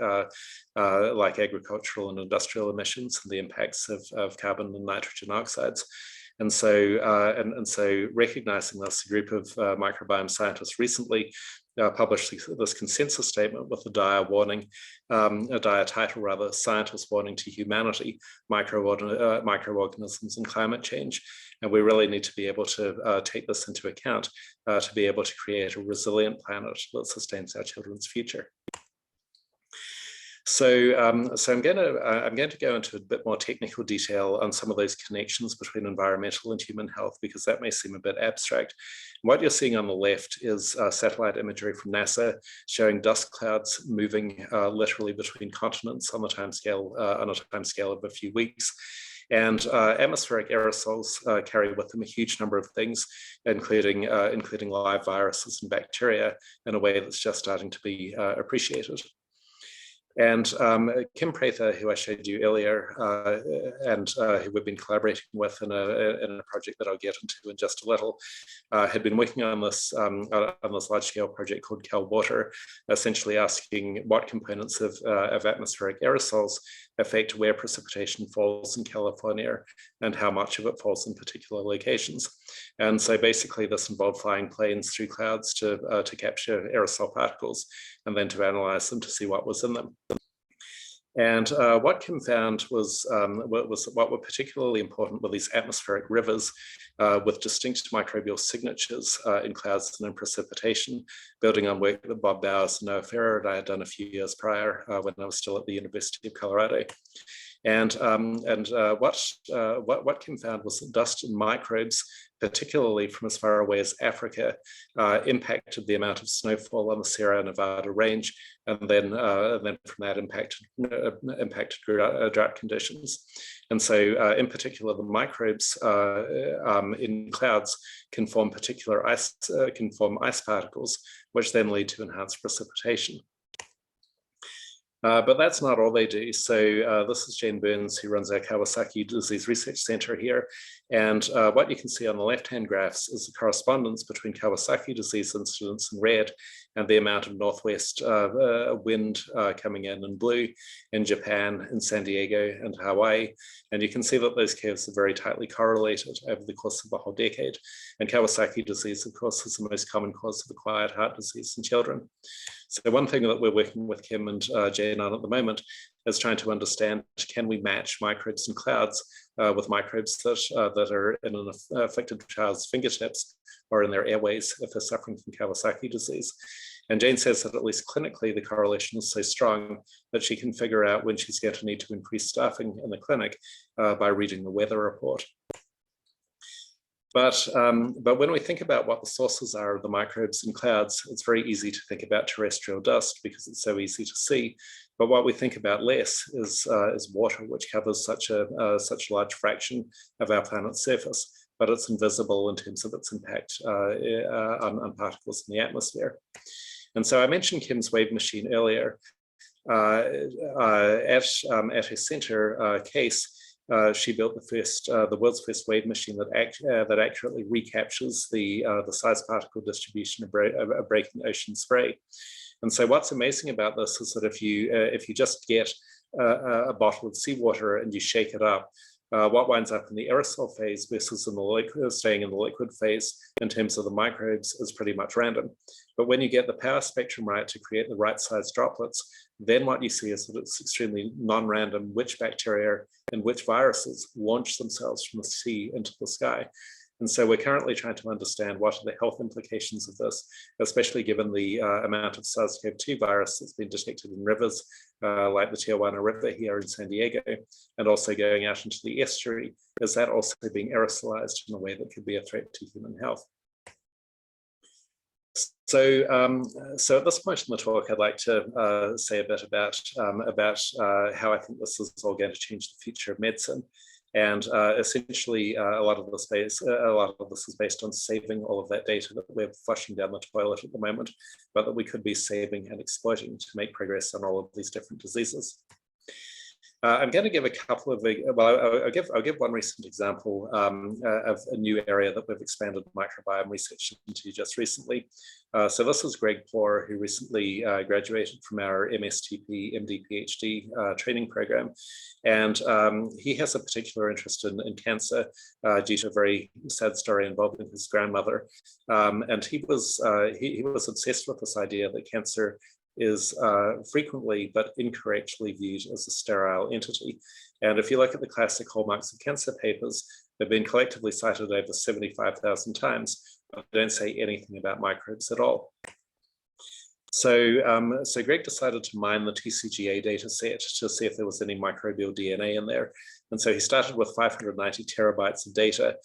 agricultural and industrial emissions and the impacts of carbon and nitrogen oxides. And so recognizing this, a group of microbiome scientists recently published this consensus statement with a dire title rather, Scientists' Warning to Humanity, Microorganisms and Climate Change. And we really need to be able to take this into account to be able to create a resilient planet that sustains our children's future. So, I'm going to go into a bit more technical detail on some of those connections between environmental and human health, because that may seem a bit abstract. What you're seeing on the left is satellite imagery from NASA showing dust clouds moving literally between continents on a timescale of a few weeks. And atmospheric aerosols carry with them a huge number of things, including live viruses and bacteria, in a way that's just starting to be appreciated. And Kim Prather, who I showed you earlier, and who we've been collaborating with in a project that I'll get into in just a little, had been working on this large-scale project called CalWater, essentially asking what components of atmospheric aerosols affect where precipitation falls in California and how much of it falls in particular locations. And so basically this involved flying planes through clouds to capture aerosol particles and then to analyze them to see what was in them. And what Kim found was what were particularly important were these atmospheric rivers, with distinct microbial signatures in clouds and in precipitation, building on work that Bob Bowers and Noah Ferrer and I had done a few years prior when I was still at the University of Colorado. And what Kim found was that dust and microbes, particularly from as far away as Africa, impacted the amount of snowfall on the Sierra Nevada range, and then from that impacted drought conditions. And so, in particular, the microbes in clouds can form ice particles, which then lead to enhanced precipitation. But that's not all they do. So this is Jane Burns, who runs our Kawasaki Disease Research Center here. And what you can see on the left-hand graphs is the correspondence between Kawasaki disease incidence in red and the amount of northwest wind coming in blue in Japan, in San Diego, and Hawaii. And you can see that those curves are very tightly correlated over the course of the whole decade. And Kawasaki disease, of course, is the most common cause of acquired heart disease in children. So one thing that we're working with Kim and Jane on at the moment is trying to understand, can we match microbes in clouds with microbes that are in an affected child's fingertips or in their airways if they're suffering from Kawasaki disease. And Jane says that at least clinically, the correlation is so strong that she can figure out when she's going to need to increase staffing in the clinic by reading the weather report. But when we think about what the sources are of the microbes in clouds, it's very easy to think about terrestrial dust because it's so easy to see. But what we think about less is water, which covers such a large fraction of our planet's surface, but it's invisible in terms of its impact on particles in the atmosphere. And so I mentioned Kim's wave machine earlier. At her center case, she built the world's first wave machine that accurately recaptures the size particle distribution of breaking ocean spray. And so what's amazing about this is that if you just get a bottle of seawater and you shake it up, what winds up in the aerosol phase versus in the liquid, staying in the liquid phase in terms of the microbes is pretty much random. But when you get the power spectrum right to create the right size droplets, then what you see is that it's extremely non-random which bacteria and which viruses launch themselves from the sea into the sky. And so we're currently trying to understand what are the health implications of this, especially given the amount of SARS-CoV-2 virus that's been detected in rivers like the Tijuana River here in San Diego, and also going out into the estuary. Is that also being aerosolized in a way that could be a threat to human health? So at this point in the talk, I'd like to say a bit about how I think this is all going to change the future of medicine. And essentially, a lot of this is based on saving all of that data that we're flushing down the toilet at the moment, but that we could be saving and exploiting to make progress on all of these different diseases. I'm going to give a couple of, I'll give one recent example of a new area that we've expanded microbiome research into just recently. So this is Greg Plour, who recently graduated from our MSTP MD PhD training program. And he has a particular interest in cancer due to a very sad story involving his grandmother. And he was obsessed with this idea that cancer is frequently but incorrectly viewed as a sterile entity. And if you look at the classic hallmarks of cancer papers, they've been collectively cited over 75,000 times, but they don't say anything about microbes at all. So, so Greg decided to mine the TCGA data set to see if there was any microbial DNA in there. And so he started with 590 terabytes of data,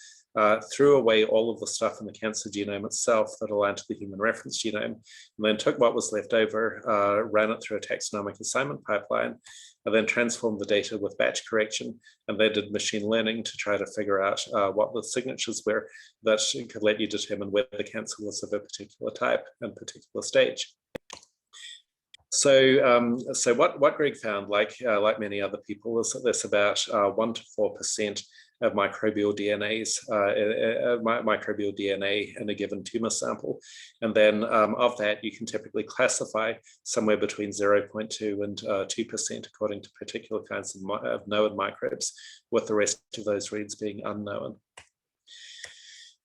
threw away all of the stuff in the cancer genome itself that aligned to the human reference genome, and then took what was left over, ran it through a taxonomic assignment pipeline, and then transformed the data with batch correction, and then did machine learning to try to figure out what the signatures were that could let you determine whether the cancer was of a particular type and particular stage. So, so what Greg found, like many other people, is that there's about 1 to 4% of microbial DNA in a given tumor sample, and then of that, you can typically classify somewhere between 0.2 and 2% according to particular kinds of known microbes, with the rest of those reads being unknown.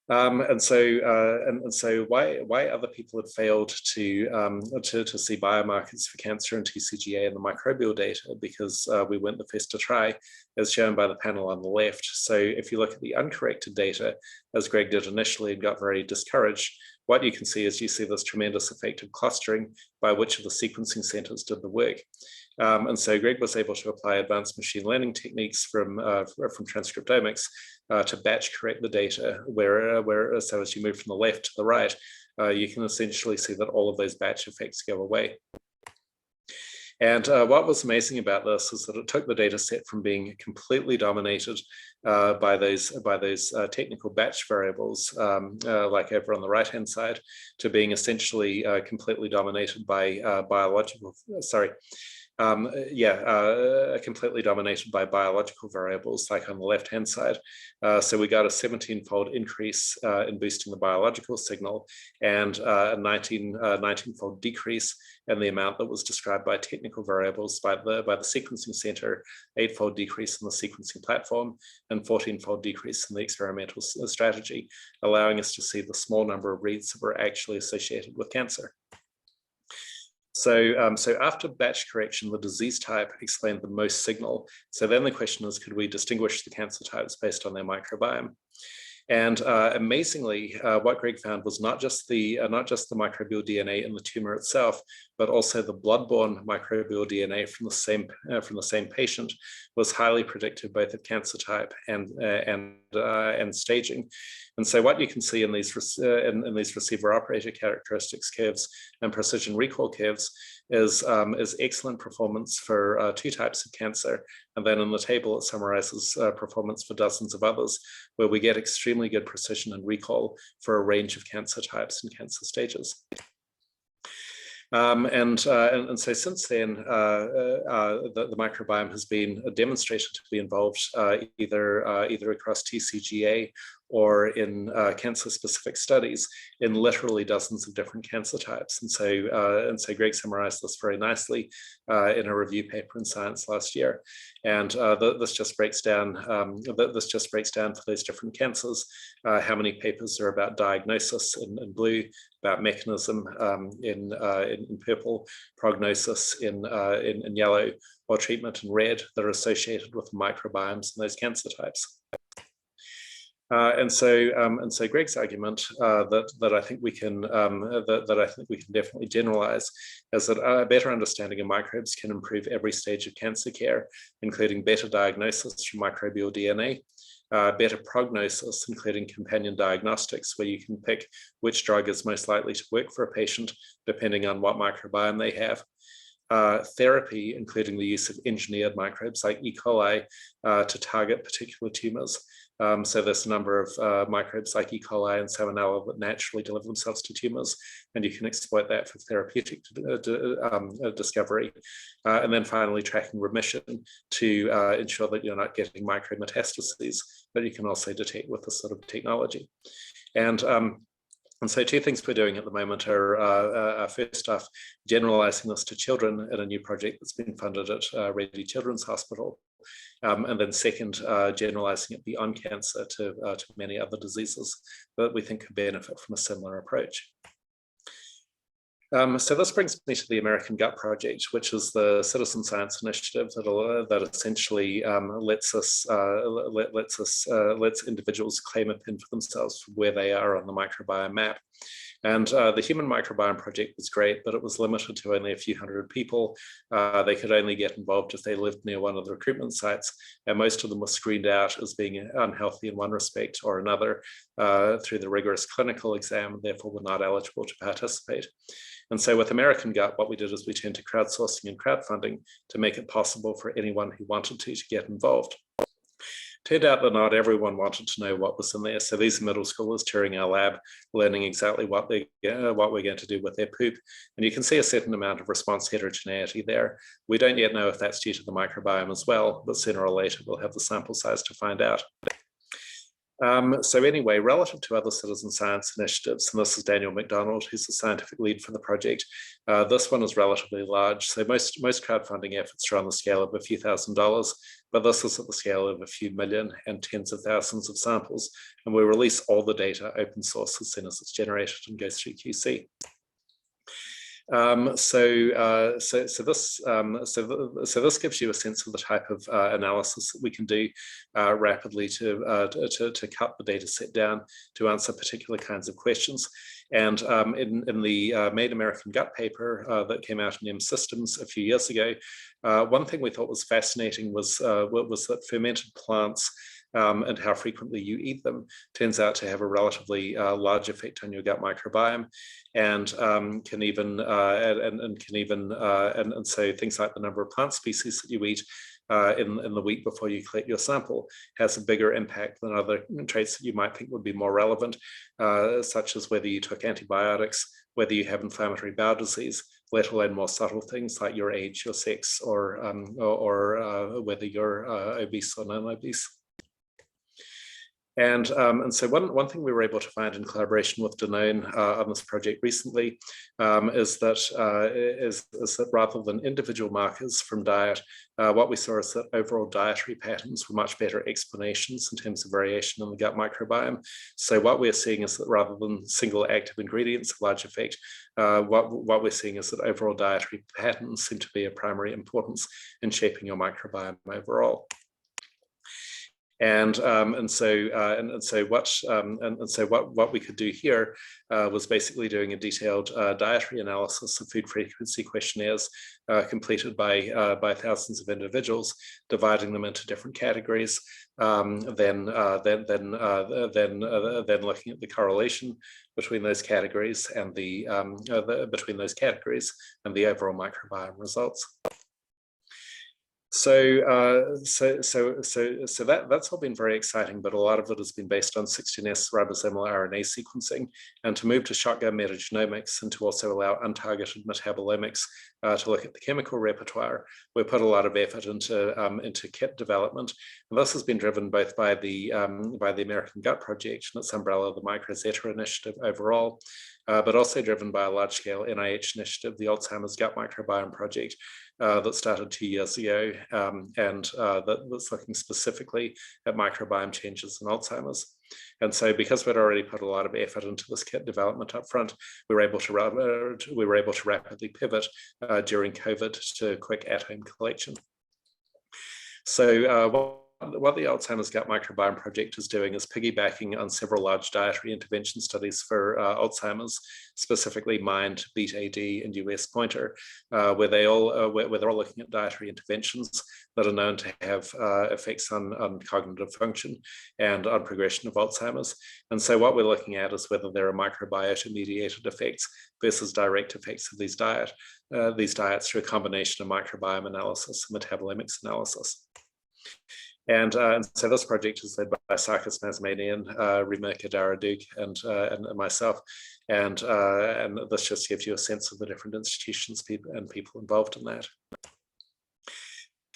And so why other people have failed to see biomarkers for cancer and TCGA in the microbial data, because we weren't the first to try, as shown by the panel on the left. So if you look at the uncorrected data, as Greg did initially and got very discouraged, what you can see is you see this tremendous effective clustering by which of the sequencing centers did the work. And so Greg was able to apply advanced machine learning techniques from transcriptomics to batch correct the data, so as you move from the left to the right, you can essentially see that all of those batch effects go away. And what was amazing about this is that it took the data set from being completely dominated by those technical batch variables, like over on the right-hand side, to being essentially completely dominated by completely dominated by biological variables, like on the left-hand side. So we got a 17-fold increase in boosting the biological signal, and a 19-fold decrease in the amount that was described by technical variables by the sequencing center, 8-fold decrease in the sequencing platform, and 14-fold decrease in the experimental strategy, allowing us to see the small number of reads that were actually associated with cancer. So after batch correction, the disease type explained the most signal. So then the question is, could we distinguish the cancer types based on their microbiome? And amazingly, what Greg found was not just the microbial DNA in the tumor itself, but also the blood-borne microbial DNA from the same patient was highly predictive both of cancer type and staging. And so what you can see in these receiver operator characteristics curves and precision recall curves is excellent performance for 2 types of cancer. And then in the table, it summarizes performance for dozens of others, where we get extremely good precision and recall for a range of cancer types and cancer stages. And so since then, the microbiome has been demonstrated to be involved either across TCGA or in cancer-specific studies in literally dozens of different cancer types. And so Greg summarized this very nicely in a review paper in Science last year. And this just breaks down for those different cancers how many papers are about diagnosis in blue, about mechanism in purple, prognosis in yellow, or treatment in red that are associated with microbiomes in those cancer types. And so Greg's argument that I think we can definitely generalize is that a better understanding of microbes can improve every stage of cancer care, including better diagnosis from microbial DNA, better prognosis, including companion diagnostics, where you can pick which drug is most likely to work for a patient depending on what microbiome they have. Therapy, including the use of engineered microbes like E. coli to target particular tumors. So there's a number of microbes like E. coli and Salmonella that naturally deliver themselves to tumors, and you can exploit that for therapeutic discovery. And then finally, tracking remission to ensure that you're not getting micrometastases, but you can also detect with this sort of technology. And so 2 things we're doing at the moment are first off, generalizing this to children in a new project that's been funded at Ready Children's Hospital. And then second, generalizing it beyond cancer to many other diseases that we think could benefit from a similar approach. So this brings me to the American Gut Project, which is the citizen science initiative that essentially lets individuals claim a pin for themselves from where they are on the microbiome map. And the Human Microbiome Project was great, but it was limited to only a few hundred people. They could only get involved if they lived near one of the recruitment sites, and most of them were screened out as being unhealthy in one respect or another through the rigorous clinical exam, and therefore were not eligible to participate. And so with American Gut, what we did is we turned to crowdsourcing and crowdfunding to make it possible for anyone who wanted to get involved. Turned out that not everyone wanted to know what was in there. So these are middle schoolers touring our lab, learning exactly what we're going to do with their poop. And you can see a certain amount of response heterogeneity there. We don't yet know if that's due to the microbiome as well, but sooner or later we'll have the sample size to find out. So anyway, relative to other citizen science initiatives, and this is Daniel McDonald, who's the scientific lead for the project, this one is relatively large. So most crowdfunding efforts are on the scale of a few $1,000s, but this is at the scale of a few million and tens of thousands of samples. And we release all the data open source as soon as it's generated and goes through QC. So this gives you a sense of the type of analysis that we can do rapidly to cut the data set down to answer particular kinds of questions. And in the Made American Gut paper that came out in M Systems a few years ago, one thing we thought was fascinating was that fermented plants and how frequently you eat them turns out to have a relatively large effect on your gut microbiome, and can even and so things like the number of plant species that you eat in the week before you collect your sample has a bigger impact than other traits that you might think would be more relevant, such as whether you took antibiotics, whether you have inflammatory bowel disease, let alone more subtle things like your age, your sex, or whether you're obese or non-obese. And so one thing we were able to find in collaboration with Danone on this project recently is that rather than individual markers from diet, what we saw is that overall dietary patterns were much better explanations in terms of variation in the gut microbiome. So what we're seeing is that rather than single active ingredients of large effect, what we're seeing is that overall dietary patterns seem to be of primary importance in shaping your microbiome overall. And so what we could do here was basically doing a detailed dietary analysis of food frequency questionnaires completed by thousands of individuals, dividing them into different categories, then looking at the correlation between those categories and the overall microbiome results. So that's all been very exciting, but a lot of it has been based on 16S ribosomal RNA sequencing, and to move to shotgun metagenomics and to also allow untargeted metabolomics to look at the chemical repertoire, we put a lot of effort into kit development, and this has been driven both by the American Gut Project and its umbrella, the Zeta initiative overall, but also driven by a large-scale NIH initiative, the Alzheimer's Gut Microbiome Project, that started 2 years ago, and that's looking specifically at microbiome changes in Alzheimer's. And so, because we'd already put a lot of effort into this kit development up front, we were able to rapidly pivot during COVID to quick at-home collection. So what the Alzheimer's Gut Microbiome Project is doing is piggybacking on several large dietary intervention studies for Alzheimer's, specifically MIND, BEAT-AD, and US Pointer, where they're all looking at dietary interventions that are known to have effects on cognitive function and on progression of Alzheimer's. And so what we're looking at is whether there are microbiota-mediated effects versus direct effects of these diets through a combination of microbiome analysis and metabolomics analysis. And so this project is led by Sarkis Mazmanian, Rimurka Daraduk, and myself. And this just gives you a sense of the different institutions and people involved in that.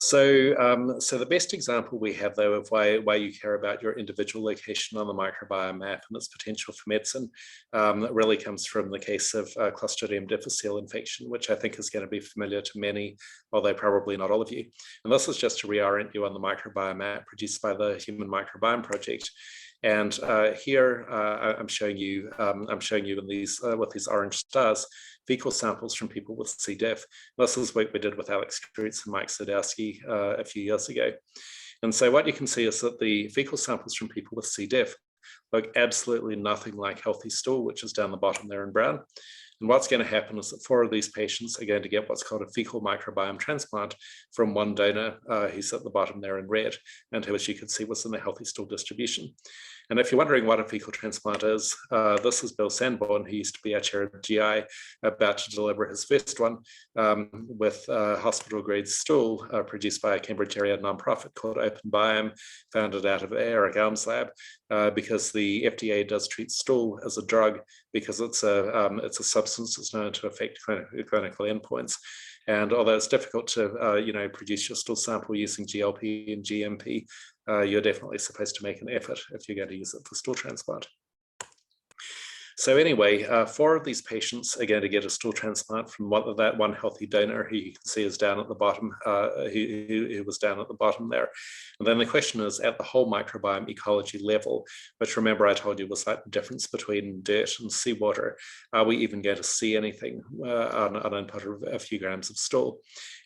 So the best example we have, though, of why you care about your individual location on the microbiome map and its potential for medicine really comes from the case of Clostridium difficile infection, which I think is going to be familiar to many, although probably not all of you. And this is just to reorient you on the microbiome map produced by the Human Microbiome Project. And here I'm showing you in these with these orange stars fecal samples from people with C. diff. This is what we did with Alex Kreutz and Mike Sadowski a few years ago. And so what you can see is that the fecal samples from people with C. diff look absolutely nothing like healthy stool, which is down the bottom there in brown. And what's going to happen is that 4 of these patients are going to get what's called a fecal microbiome transplant from one donor who's at the bottom there in red, and who, as you can see, was in the healthy stool distribution. And if you're wondering what a fecal transplant is, this is Bill Sanborn, who used to be our chair of GI, about to deliver his first one with hospital-grade stool produced by a Cambridge area nonprofit called Open Biome, founded out of Eric Alm's lab, because the FDA does treat stool as a drug because it's a substance that's known to affect clinical endpoints. And although it's difficult to, produce your stool sample using GLP and GMP, you're definitely supposed to make an effort if you're going to use it for stool transplant. So anyway, 4 of these patients are going to get a stool transplant from that one healthy donor who you can see is down at the bottom, who was down at the bottom there. And then the question is, at the whole microbiome ecology level, which remember I told you was like the difference between dirt and seawater, are we even going to see anything on input of a few grams of stool?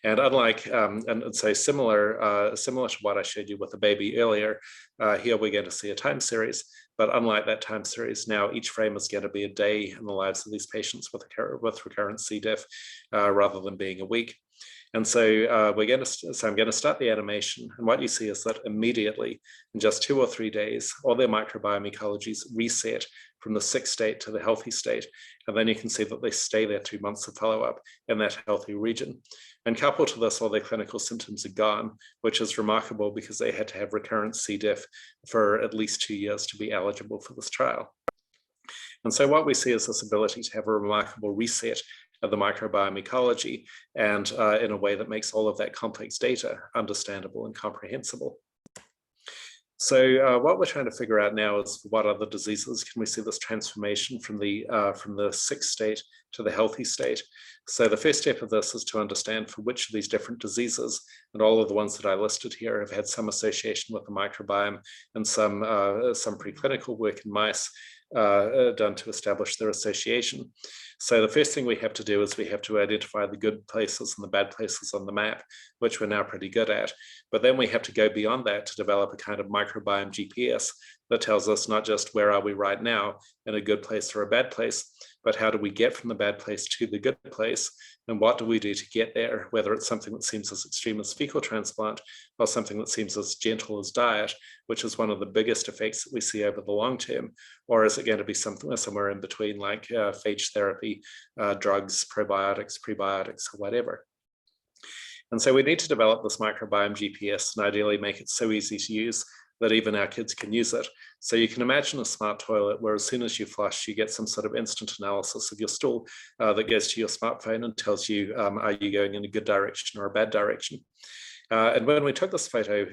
And unlike, and so similar to what I showed you with the baby earlier, here we're going to see a time series. But unlike that time series, now each frame is going to be a day in the lives of these patients with recurrent C. diff, rather than being a week. And so I'm going to start the animation, and what you see is that immediately, in just 2 or 3 days, all their microbiome ecologies reset from the sick state to the healthy state, and then you can see that they stay there 2 months of follow-up in that healthy region. And coupled to this, all their clinical symptoms are gone, which is remarkable because they had to have recurrent C. diff for at least 2 years to be eligible for this trial. And so what we see is this ability to have a remarkable reset of the microbiome ecology, and in a way that makes all of that complex data understandable and comprehensible. So what we're trying to figure out now is what other diseases can we see this transformation from the sick state to the healthy state. So the first step of this is to understand for which of these different diseases, and all of the ones that I listed here have had some association with the microbiome, and some preclinical work in mice done to establish their association. So the first thing we have to do is we have to identify the good places and the bad places on the map, which we're now pretty good at. But then we have to go beyond that to develop a kind of microbiome GPS that tells us not just where are we right now in a good place or a bad place, but how do we get from the bad place to the good place, and what do we do to get there, whether it's something that seems as extreme as fecal transplant or something that seems as gentle as diet, which is one of the biggest effects that we see over the long term, or is it going to be something somewhere in between, like phage therapy, drugs, probiotics, prebiotics, or whatever. And so we need to develop this microbiome GPS and ideally make it so easy to use that even our kids can use it. So you can imagine a smart toilet where as soon as you flush, you get some sort of instant analysis of your stool that goes to your smartphone and tells you, are you going in a good direction or a bad direction? And when we took this photo,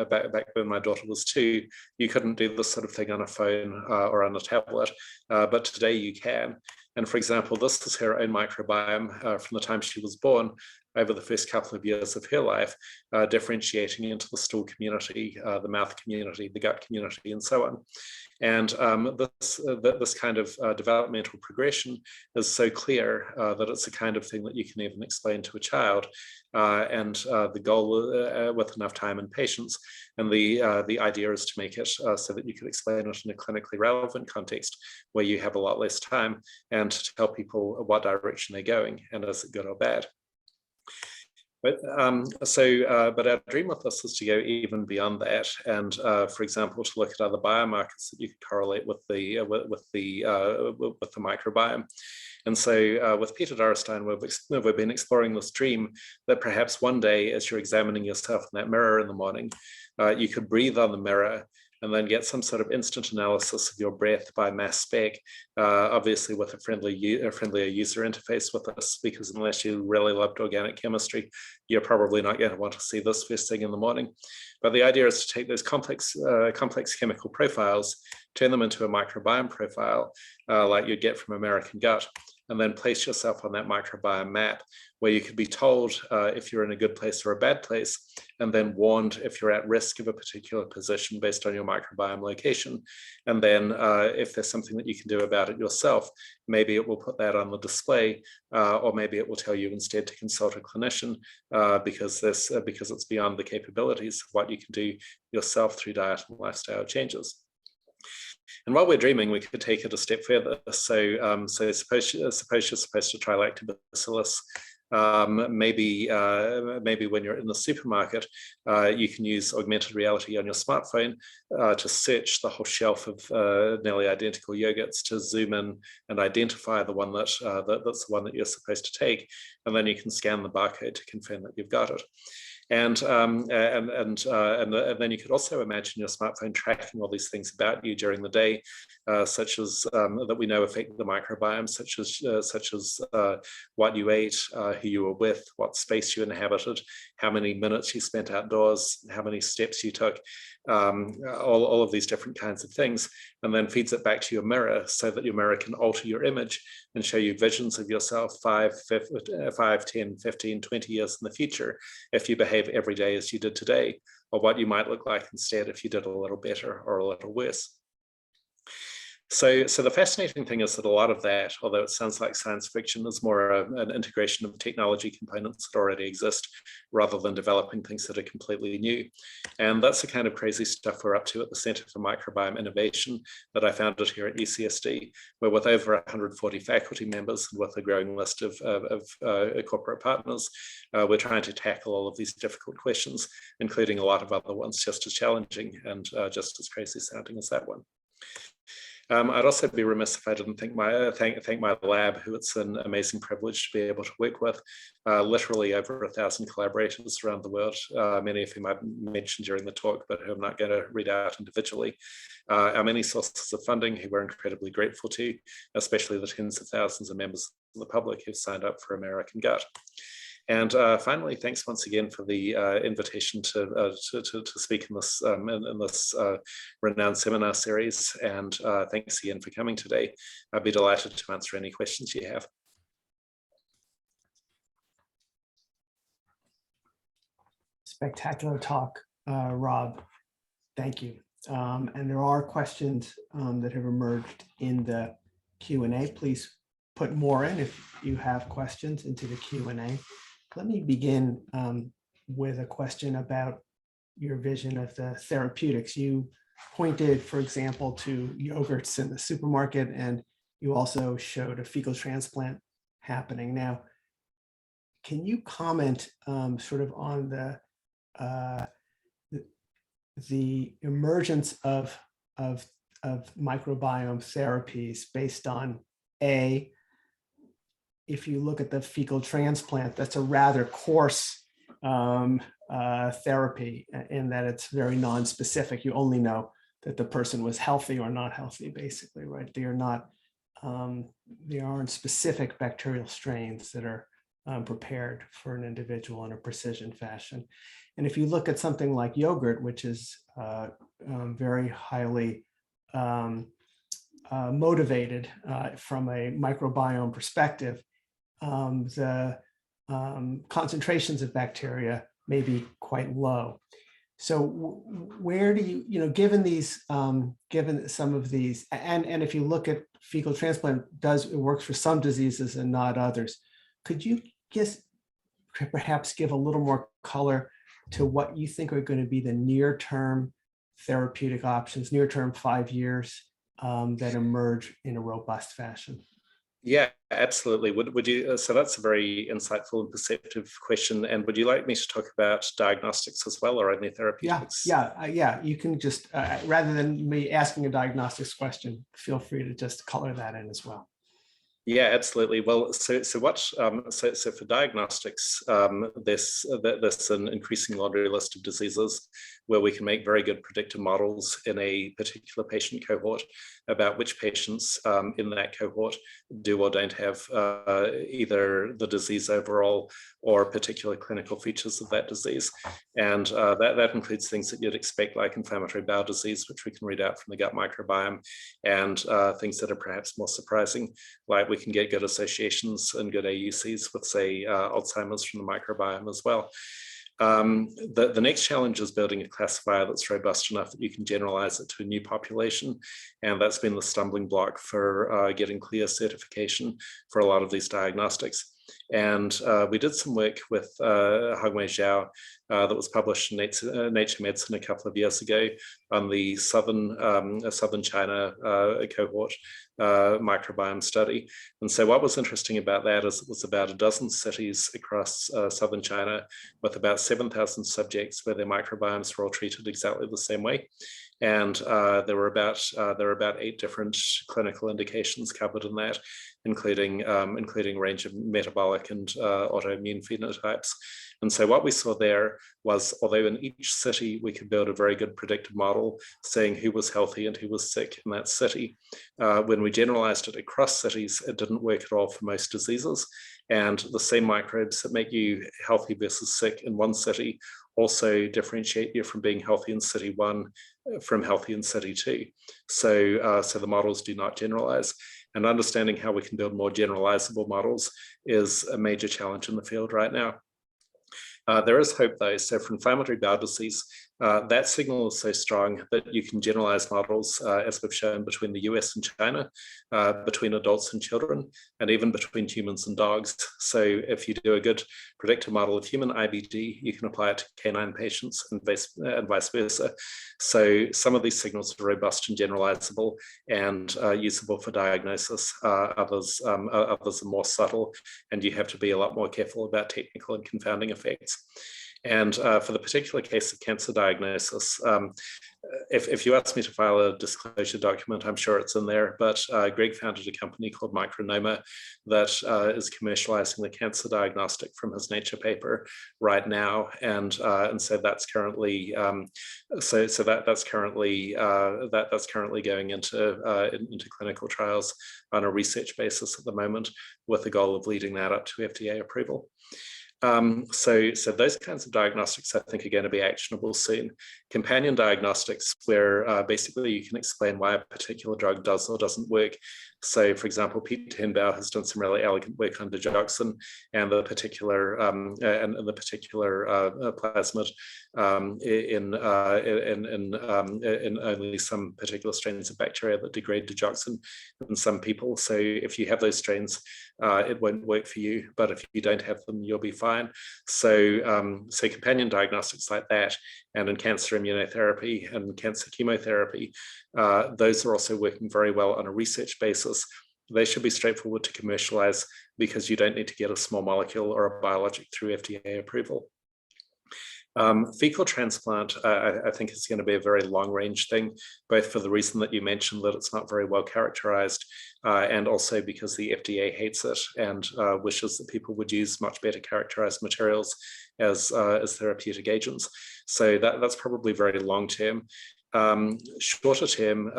back when my daughter was 2, you couldn't do this sort of thing on a phone or on a tablet, but today you can. And for example, this is her own microbiome from the time she was born over the first couple of years of her life, differentiating into the stool community, the mouth community, the gut community, and so on. And this kind of developmental progression is so clear that it's the kind of thing that you can even explain to a child. And the goal, with enough time and patience, and the idea is to make it so that you can explain it in a clinically relevant context where you have a lot less time, and to tell people what direction they're going and is it good or bad. But our dream with this is to go even beyond that, and for example, to look at other biomarkers that you could correlate with the microbiome. And so with Peter Dorrestein, we've been exploring this dream that perhaps one day, as you're examining yourself in that mirror in the morning, you could breathe on the mirror and then get some sort of instant analysis of your breath by mass spec, obviously with a friendlier user interface with this, because unless you really loved organic chemistry, you're probably not going to want to see this first thing in the morning. But the idea is to take those complex chemical profiles, turn them into a microbiome profile, like you'd get from American Gut, and then place yourself on that microbiome map where you could be told if you're in a good place or a bad place, and then warned if you're at risk of a particular position based on your microbiome location. And then if there's something that you can do about it yourself, maybe it will put that on the display, or maybe it will tell you instead to consult a clinician because it's beyond the capabilities of what you can do yourself through diet and lifestyle changes. And while we're dreaming, we could take it a step further. So suppose you're supposed to try lactobacillus. Maybe when you're in the supermarket, you can use augmented reality on your smartphone to search the whole shelf of nearly identical yogurts, to zoom in and identify the one that's the one that you're supposed to take, and then you can scan the barcode to confirm that you've got it. And then you could also imagine your smartphone tracking all these things about you during the day, such as that we know affect the microbiome, such as what you ate, who you were with, what space you inhabited, how many minutes you spent outdoors, how many steps you took, all of these different kinds of things, and then feeds it back to your mirror so that your mirror can alter your image and show you visions of yourself 5, 10, 15, 20 years in the future if you behave every day as you did today, or what you might look like instead if you did a little better or a little worse. So the fascinating thing is that a lot of that, although it sounds like science fiction, is more an integration of technology components that already exist rather than developing things that are completely new. And that's the kind of crazy stuff we're up to at the Center for Microbiome Innovation that I founded here at UCSD, where with over 140 faculty members and with a growing list of corporate partners, we're trying to tackle all of these difficult questions, including a lot of other ones just as challenging and just as crazy sounding as that one. I'd also be remiss if I didn't thank my lab, who it's an amazing privilege to be able to work with. Literally over 1,000 collaborators around the world, many of whom I've mentioned during the talk, but who I'm not going to read out individually. Our many sources of funding, who we're incredibly grateful to, especially the tens of thousands of members of the public who've signed up for American Gut. And finally, thanks once again for the invitation to speak in this renowned seminar series. And thanks again for coming today. I'd be delighted to answer any questions you have. Spectacular talk, Rob. Thank you. And there are questions that have emerged in the Q&A. Please put more in if you have questions into the Q&A. Let me begin with a question about your vision of the therapeutics. You pointed, for example, to yogurts in the supermarket, and you also showed a fecal transplant happening. Now, can you comment sort of on the emergence of microbiome therapies based on if you look at the fecal transplant, that's a rather coarse therapy in that it's very non-specific. You only know that the person was healthy or not healthy, basically, right? They are not, there aren't specific bacterial strains that are prepared for an individual in a precision fashion. And if you look at something like yogurt, which is very highly motivated from a microbiome perspective, the concentrations of bacteria may be quite low. So where do you, given these, given some of these, and if you look at fecal transplant, it works for some diseases and not others. Could you just perhaps give a little more color to what you think are going to be the near-term therapeutic options, near-term 5 years that emerge in a robust fashion? Yeah, absolutely. Would you? So that's a very insightful and perceptive question. And would you like me to talk about diagnostics as well, or only therapeutics? Yeah. You can just rather than me asking a diagnostics question, feel free to just color that in as well. Yeah, absolutely. Well, so for diagnostics, there's an increasing laundry list of diseases where we can make very good predictive models in a particular patient cohort about which patients in that cohort do or don't have either the disease overall or particular clinical features of that disease. And that includes things that you'd expect, like inflammatory bowel disease, which we can read out from the gut microbiome, and things that are perhaps more surprising, like we can get good associations and good AUCs with, say, Alzheimer's from the microbiome as well. The next challenge is building a classifier that's robust enough that you can generalize it to a new population. And that's been the stumbling block for getting clear certification for a lot of these diagnostics. And we did some work with Hongwei Zhao that was published in Nature Medicine a couple of years ago on the southern China cohort microbiome study. And so what was interesting about that is it was about a dozen cities across southern China with about 7,000 subjects where their microbiomes were all treated exactly the same way. and there were about 8 different clinical indications covered in that, including a range of metabolic and autoimmune phenotypes. And so what we saw there was, although in each city we could build a very good predictive model saying who was healthy and who was sick in that city, when we generalized it across cities, it didn't work at all for most diseases. And the same microbes that make you healthy versus sick in one city also differentiate you from being healthy in city 1 from healthy in city 2. So the models do not generalize. And understanding how we can build more generalizable models is a major challenge in the field right now. There is hope though. So for inflammatory bowel disease, that signal is so strong that you can generalize models, as we've shown, between the US and China, between adults and children, and even between humans and dogs. So if you do a good predictive model of human IBD, you can apply it to canine patients and vice versa. So some of these signals are robust and generalizable and usable for diagnosis. Others are more subtle, and you have to be a lot more careful about technical and confounding effects. And for the particular case of cancer diagnosis, if you ask me to file a disclosure document, I'm sure it's in there, but Greg founded a company called Micronoma that is commercializing the cancer diagnostic from his Nature paper right now, and so that's currently that's currently going into clinical trials on a research basis at the moment, with the goal of leading that up to FDA approval. So those kinds of diagnostics, I think, are going to be actionable soon. Companion diagnostics, where basically you can explain why a particular drug does or doesn't work. So, for example, Pete Tenbaugh has done some really elegant work on digoxin and the particular plasmid in only some particular strains of bacteria that degrade digoxin in some people. So, if you have those strains, it won't work for you, but if you don't have them, you'll be fine. So, companion diagnostics like that, and in cancer immunotherapy and cancer chemotherapy, those are also working very well on a research basis. They should be straightforward to commercialize because you don't need to get a small molecule or a biologic through FDA approval. Fecal transplant, I think, is going to be a very long-range thing, both for the reason that you mentioned, that it's not very well characterized, and also because the FDA hates it and wishes that people would use much better characterized materials as therapeutic agents. So that's probably very long-term. Shorter term,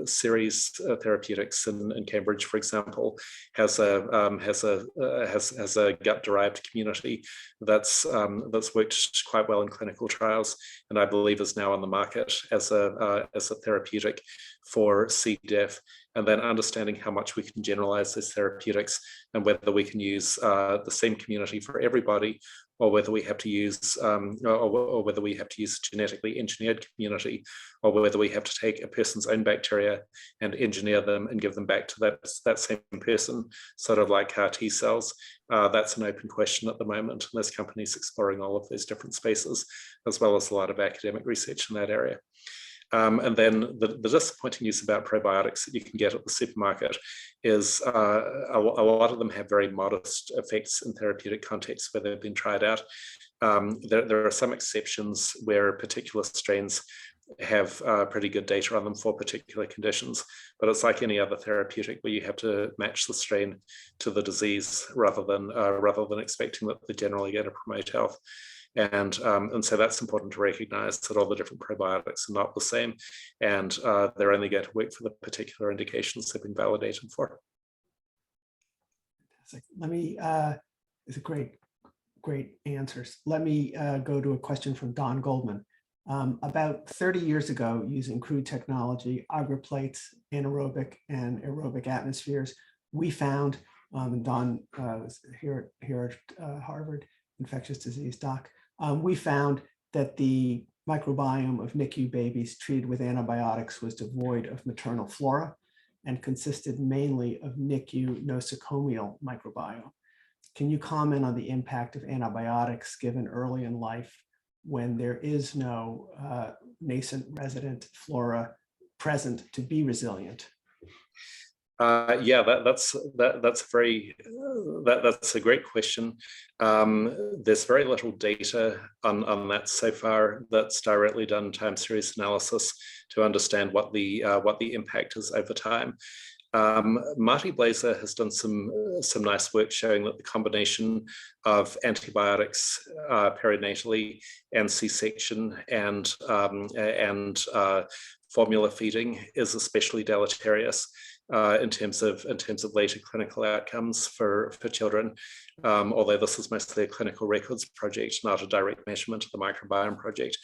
Series Therapeutics in Cambridge, for example, has a gut-derived community that's worked quite well in clinical trials, and I believe is now on the market as a therapeutic for C. diff. And then understanding how much we can generalize those therapeutics and whether we can use the same community for everybody, or whether we have to use or whether we have to use genetically engineered community, or whether we have to take a person's own bacteria and engineer them and give them back to that same person, sort of like CAR T cells. That's an open question at the moment, and there's companies exploring all of those different spaces, as well as a lot of academic research in that area. And then the disappointing news about probiotics that you can get at the supermarket is a lot of them have very modest effects in therapeutic contexts where they've been tried out. There are some exceptions where particular strains have pretty good data on them for particular conditions, but it's like any other therapeutic where you have to match the strain to the disease rather than expecting that they're generally going to promote health. And so that's important to recognize, that all the different probiotics are not the same, and they're only going to work for the particular indications they've been validated for. Let me, it's a great answers. Let me go to a question from Don Goldman. About 30 years ago, using crude technology, agar plates, anaerobic and aerobic atmospheres, we found, and Don was here at Harvard, infectious disease doc, we found that the microbiome of NICU babies treated with antibiotics was devoid of maternal flora and consisted mainly of NICU nosocomial microbiome. Can you comment on the impact of antibiotics given early in life when there is no nascent resident flora present to be resilient? Yeah, that's a great question. There's very little data on that so far that's directly done time series analysis to understand what the impact is over time. Marty Blazer has done some nice work showing that the combination of antibiotics perinatally and C-section and formula feeding is especially deleterious in terms of later clinical outcomes for children. Although this is mostly a clinical records project, not a direct measurement of the microbiome project.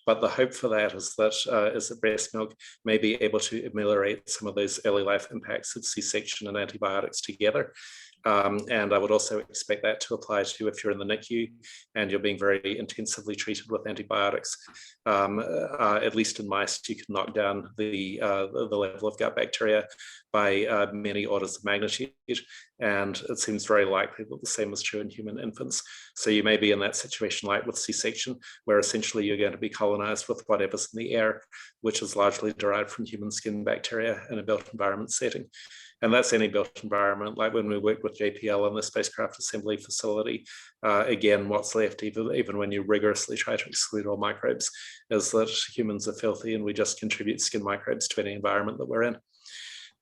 But the hope for that is that breast milk may be able to ameliorate some of those early life impacts of C-section and antibiotics together. And I would also expect that to apply to if you're in the NICU and you're being very intensively treated with antibiotics. At least in mice, you can knock down the level of gut bacteria by many orders of magnitude. And it seems very likely that the same is true in human infants. So you may be in that situation like with C-section, where essentially you're going to be colonized with whatever's in the air, which is largely derived from human skin bacteria in a built environment setting. And that's any built environment, like when we work with JPL in the spacecraft assembly facility. Again, what's left, even when you rigorously try to exclude all microbes, is that humans are filthy and we just contribute skin microbes to any environment that we're in.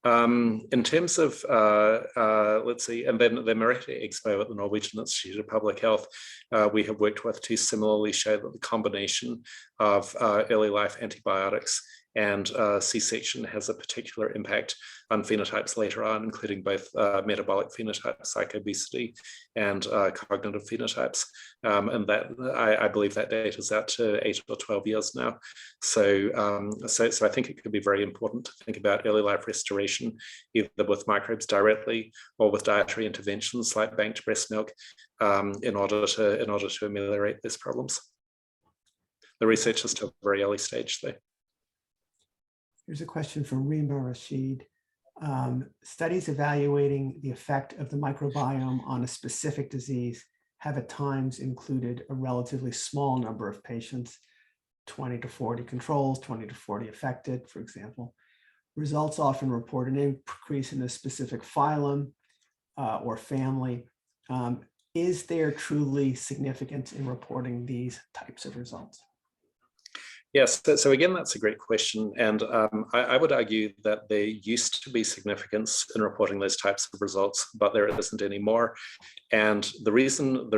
In terms of, let's see, and then the Merete Expo at the Norwegian Institute of Public Health, we have worked with to similarly show that the combination of early life antibiotics and C-section has a particular impact on phenotypes later on, including both metabolic phenotypes like obesity and cognitive phenotypes. And that I believe that data is out to 8 or 12 years now. So I think it could be very important to think about early life restoration, either with microbes directly or with dietary interventions like banked breast milk, in order to ameliorate these problems. The research is still a very early stage though. Here's a question from Rima Rashid. Studies evaluating the effect of the microbiome on a specific disease have at times included a relatively small number of patients, 20 to 40 controls, 20 to 40 affected, for example. Results often report an increase in a specific phylum or family. Is there truly significance in reporting these types of results? Yes, so again, that's a great question. And I would argue that there used to be significance in reporting those types of results, but there isn't anymore. And the reason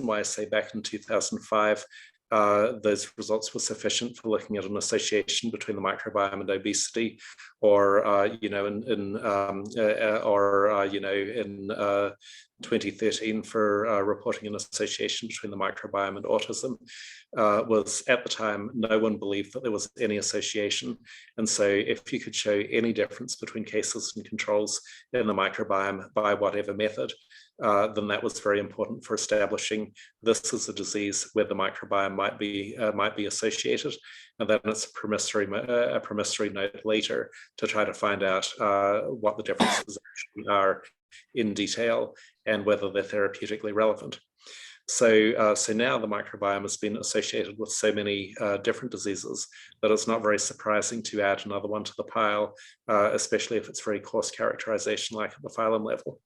why I say back in 2005, those results were sufficient for looking at an association between the microbiome and obesity, or in 2013 for reporting an association between the microbiome and autism, was at the time no one believed that there was any association. And so if you could show any difference between cases and controls in the microbiome by whatever method, then that was very important for establishing this is a disease where the microbiome might be associated, and then it's a promissory note later to try to find out what the differences actually are in detail and whether they're therapeutically relevant. So now the microbiome has been associated with so many different diseases that it's not very surprising to add another one to the pile, especially if it's very coarse characterization like at the phylum level.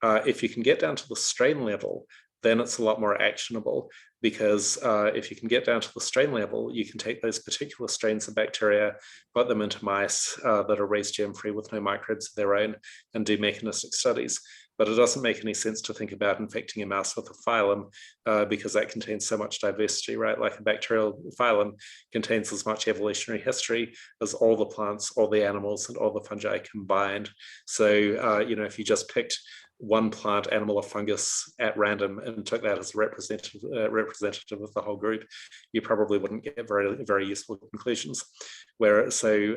If you can get down to the strain level, then it's a lot more actionable, because if you can get down to the strain level, you can take those particular strains of bacteria, put them into mice that are raised germ-free with no microbes of their own, and do mechanistic studies. But it doesn't make any sense to think about infecting a mouse with a phylum because that contains so much diversity, right? Like a bacterial phylum contains as much evolutionary history as all the plants, all the animals, and all the fungi combined. So, if you just picked one plant, animal, or fungus at random and took that as representative of the whole group, you probably wouldn't get very, very useful conclusions. So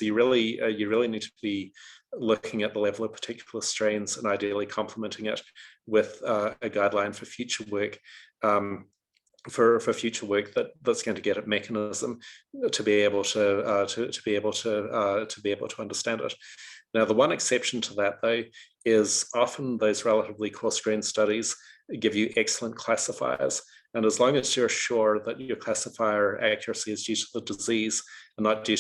you really need to be looking at the level of particular strains and ideally complementing it with a guideline for future work. For future work that's going to get at mechanism to be able to understand it. Now, the one exception to that, though, is often those relatively coarse grain studies give you excellent classifiers. And as long as you're sure that your classifier accuracy is due to the disease and not due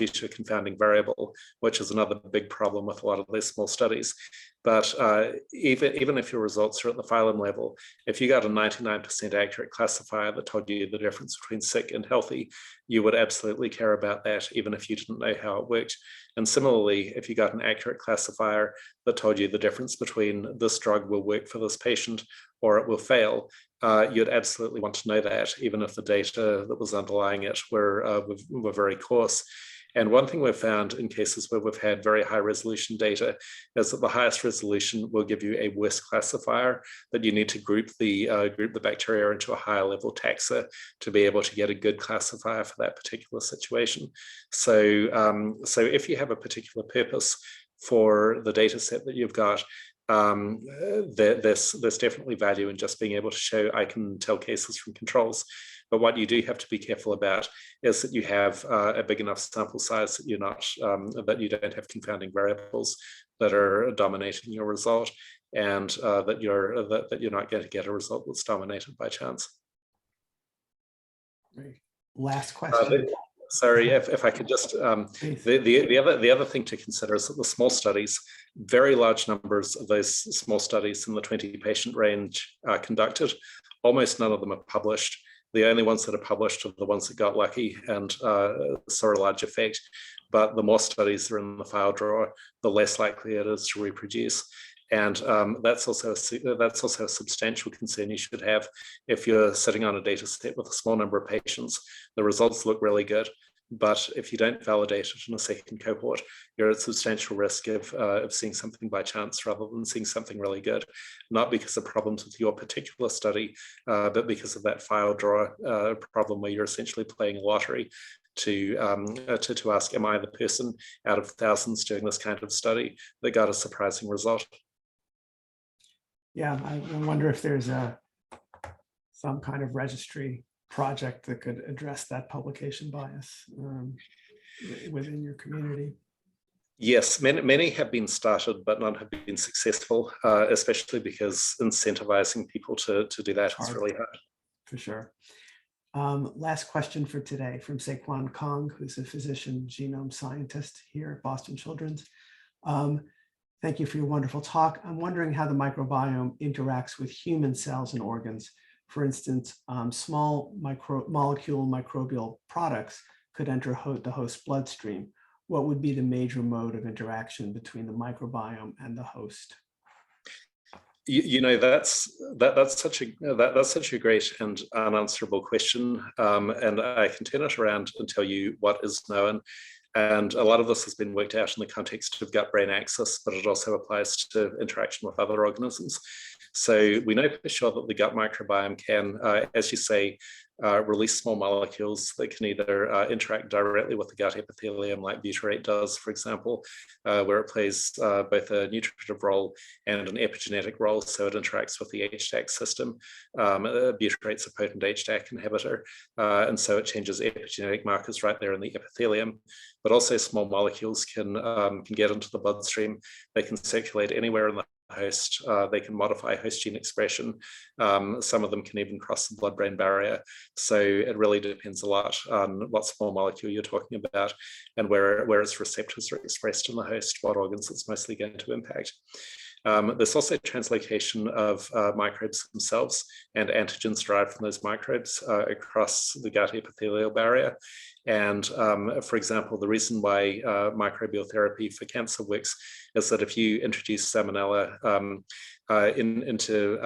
to a confounding variable, which is another big problem with a lot of these small studies. But even if your results are at the phylum level, if you got a 99% accurate classifier that told you the difference between sick and healthy, you would absolutely care about that, even if you didn't know how it worked. And similarly, if you got an accurate classifier that told you the difference between this drug will work for this patient or it will fail, you'd absolutely want to know that, even if the data that was underlying it were very coarse. And one thing we've found in cases where we've had very high resolution data is that the highest resolution will give you a worse classifier, that you need to group the bacteria into a higher level taxa to be able to get a good classifier for that particular situation. So if you have a particular purpose for the data set that you've got, there's definitely value in just being able to show I can tell cases from controls. But what you do have to be careful about is that you have a big enough sample size that that you don't have confounding variables that are dominating your result, and that you're not going to get a result that's dominated by chance. Great. Last question. Sorry, if I could just, the other thing to consider is that the small studies, very large numbers of those small studies in the 20 patient range are conducted. Almost none of them are published. The only ones that are published are the ones that got lucky and saw a large effect. But the more studies that are in the file drawer, the less likely it is to reproduce. And that's also a substantial concern you should have if you're sitting on a data set with a small number of patients. The results look really good, but if you don't validate it in a second cohort, you're at substantial risk of seeing something by chance rather than seeing something really good, not because of problems with your particular study, but because of that file drawer problem where you're essentially playing a lottery to ask, am I the person out of thousands doing this kind of study that got a surprising result? Yeah, I wonder if there's some kind of registry project that could address that publication bias within your community. Yes, many have been started, but none have been successful, especially because incentivizing people to do that is really hard. For sure. Last question for today from Saekwon Kong, who's a physician genome scientist here at Boston Children's. Thank you for your wonderful talk. I'm wondering how the microbiome interacts with human cells and organs. For instance, small molecule microbial products could enter the host bloodstream. What would be the major mode of interaction between the microbiome and the host? That's such a great and unanswerable question, and I can turn it around and tell you what is known. And a lot of this has been worked out in the context of gut-brain axis, but it also applies to interaction with other organisms. So we know for sure that the gut microbiome can, as you say, release small molecules that can either interact directly with the gut epithelium, like butyrate does, for example, where it plays both a nutritive role and an epigenetic role, so it interacts with the HDAC system. Butyrate's a potent HDAC inhibitor, and so it changes epigenetic markers right there in the epithelium. But also small molecules can get into the bloodstream. They can circulate anywhere in the host. They can modify host gene expression. Some of them can even cross the blood-brain barrier. So it really depends a lot on what small molecule you're talking about and where its receptors are expressed in the host, what organs it's mostly going to impact. There's also translocation of microbes themselves and antigens derived from those microbes across the gut epithelial barrier. And for example, the reason why microbial therapy for cancer works is that if you introduce salmonella into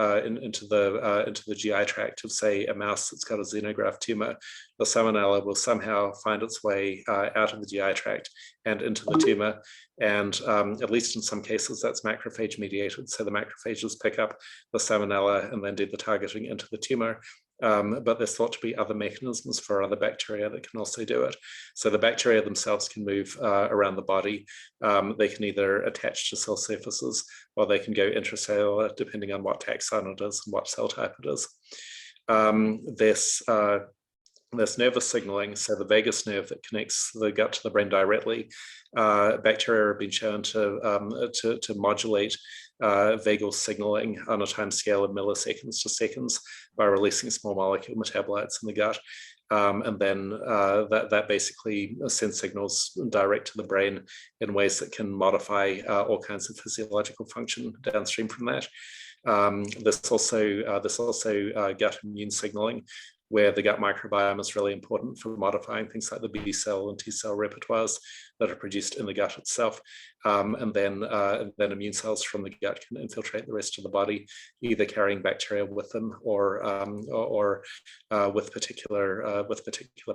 the GI tract of, say, a mouse that's got a xenograft tumor, the salmonella will somehow find its way out of the GI tract and into the tumor. And at least in some cases, that's macrophage mediated. So the macrophages pick up the salmonella and then do the targeting into the tumor. But there's thought to be other mechanisms for other bacteria that can also do it. So the bacteria themselves can move around the body. They can either attach to cell surfaces or they can go intracellular, depending on what taxon it is and what cell type it is. There's nervous signaling, so the vagus nerve that connects the gut to the brain directly. Bacteria have been shown to modulate vagal signaling on a time scale of milliseconds to seconds by releasing small molecule metabolites in the gut. And then that basically sends signals direct to the brain in ways that can modify all kinds of physiological function downstream from that. There's also gut immune signaling, where the gut microbiome is really important for modifying things like the B cell and T cell repertoires that are produced in the gut itself. And then immune cells from the gut can infiltrate the rest of the body, either carrying bacteria with them or with particular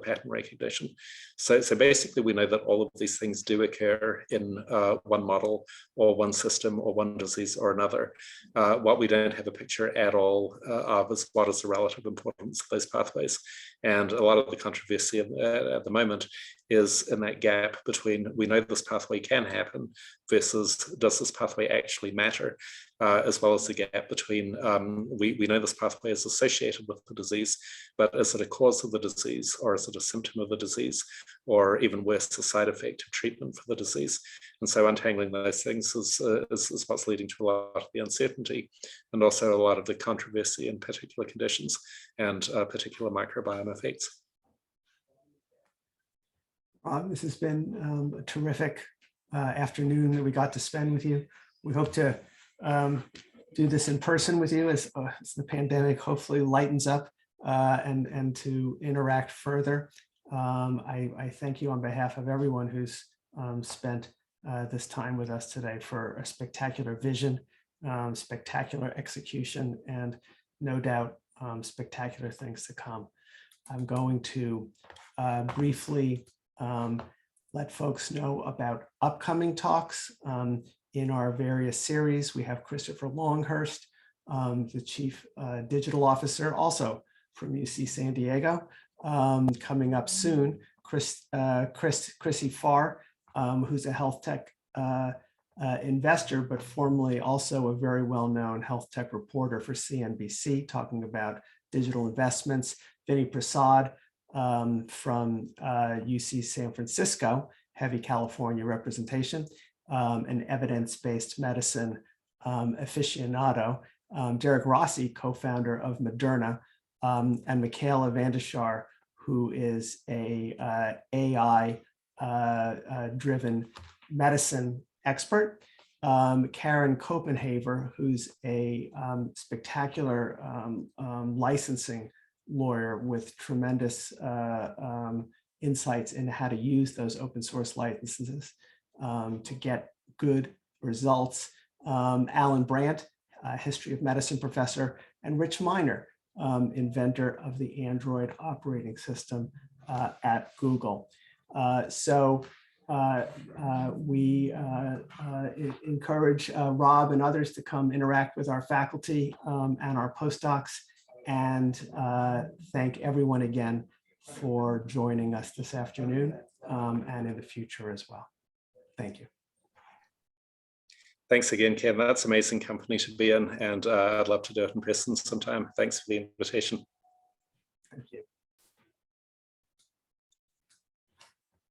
pattern recognition. So basically, we know that all of these things do occur in one model or one system or one disease or another. What we don't have a picture at all of is what is the relative importance of those pathways. And a lot of the controversy at the moment is in that gap between we know this pathway can happen versus does this pathway actually matter, as well as the gap between we know this pathway is associated with the disease, but is it a cause of the disease, or is it a symptom of the disease, or even worse, a side effect of treatment for the disease? And so untangling those things is what's leading to a lot of the uncertainty and also a lot of the controversy in particular conditions and particular microbiome effects. Rob, this has been a terrific afternoon that we got to spend with you. We hope to do this in person with you as the pandemic hopefully lightens up and to interact further. I thank you on behalf of everyone who's spent this time with us today for a spectacular vision, spectacular execution, and no doubt spectacular things to come. I'm going to briefly let folks know about upcoming talks in our various series. We have Christopher Longhurst, the Chief Digital Officer, also from UC San Diego, coming up soon. Chrissy Farr, who's a health tech investor, but formerly also a very well-known health tech reporter for CNBC, talking about digital investments. Vinny Prasad, from UC San Francisco, heavy California representation, an evidence-based medicine aficionado. Derek Rossi, co-founder of Moderna, and Michaela Vandeshar, who is a AI-driven medicine expert. Karen Copenhaver, who's a spectacular licensing lawyer with tremendous insights into how to use those open source licenses to get good results. Alan Brandt, history of medicine professor, and Rich Miner, inventor of the Android operating system at Google. We encourage Rob and others to come interact with our faculty and our postdocs, and thank everyone again for joining us this afternoon and in the future as well. Thank you. Thanks again, Ken. That's amazing company to be in, and I'd love to do it in person sometime. Thanks for the invitation. Thank you.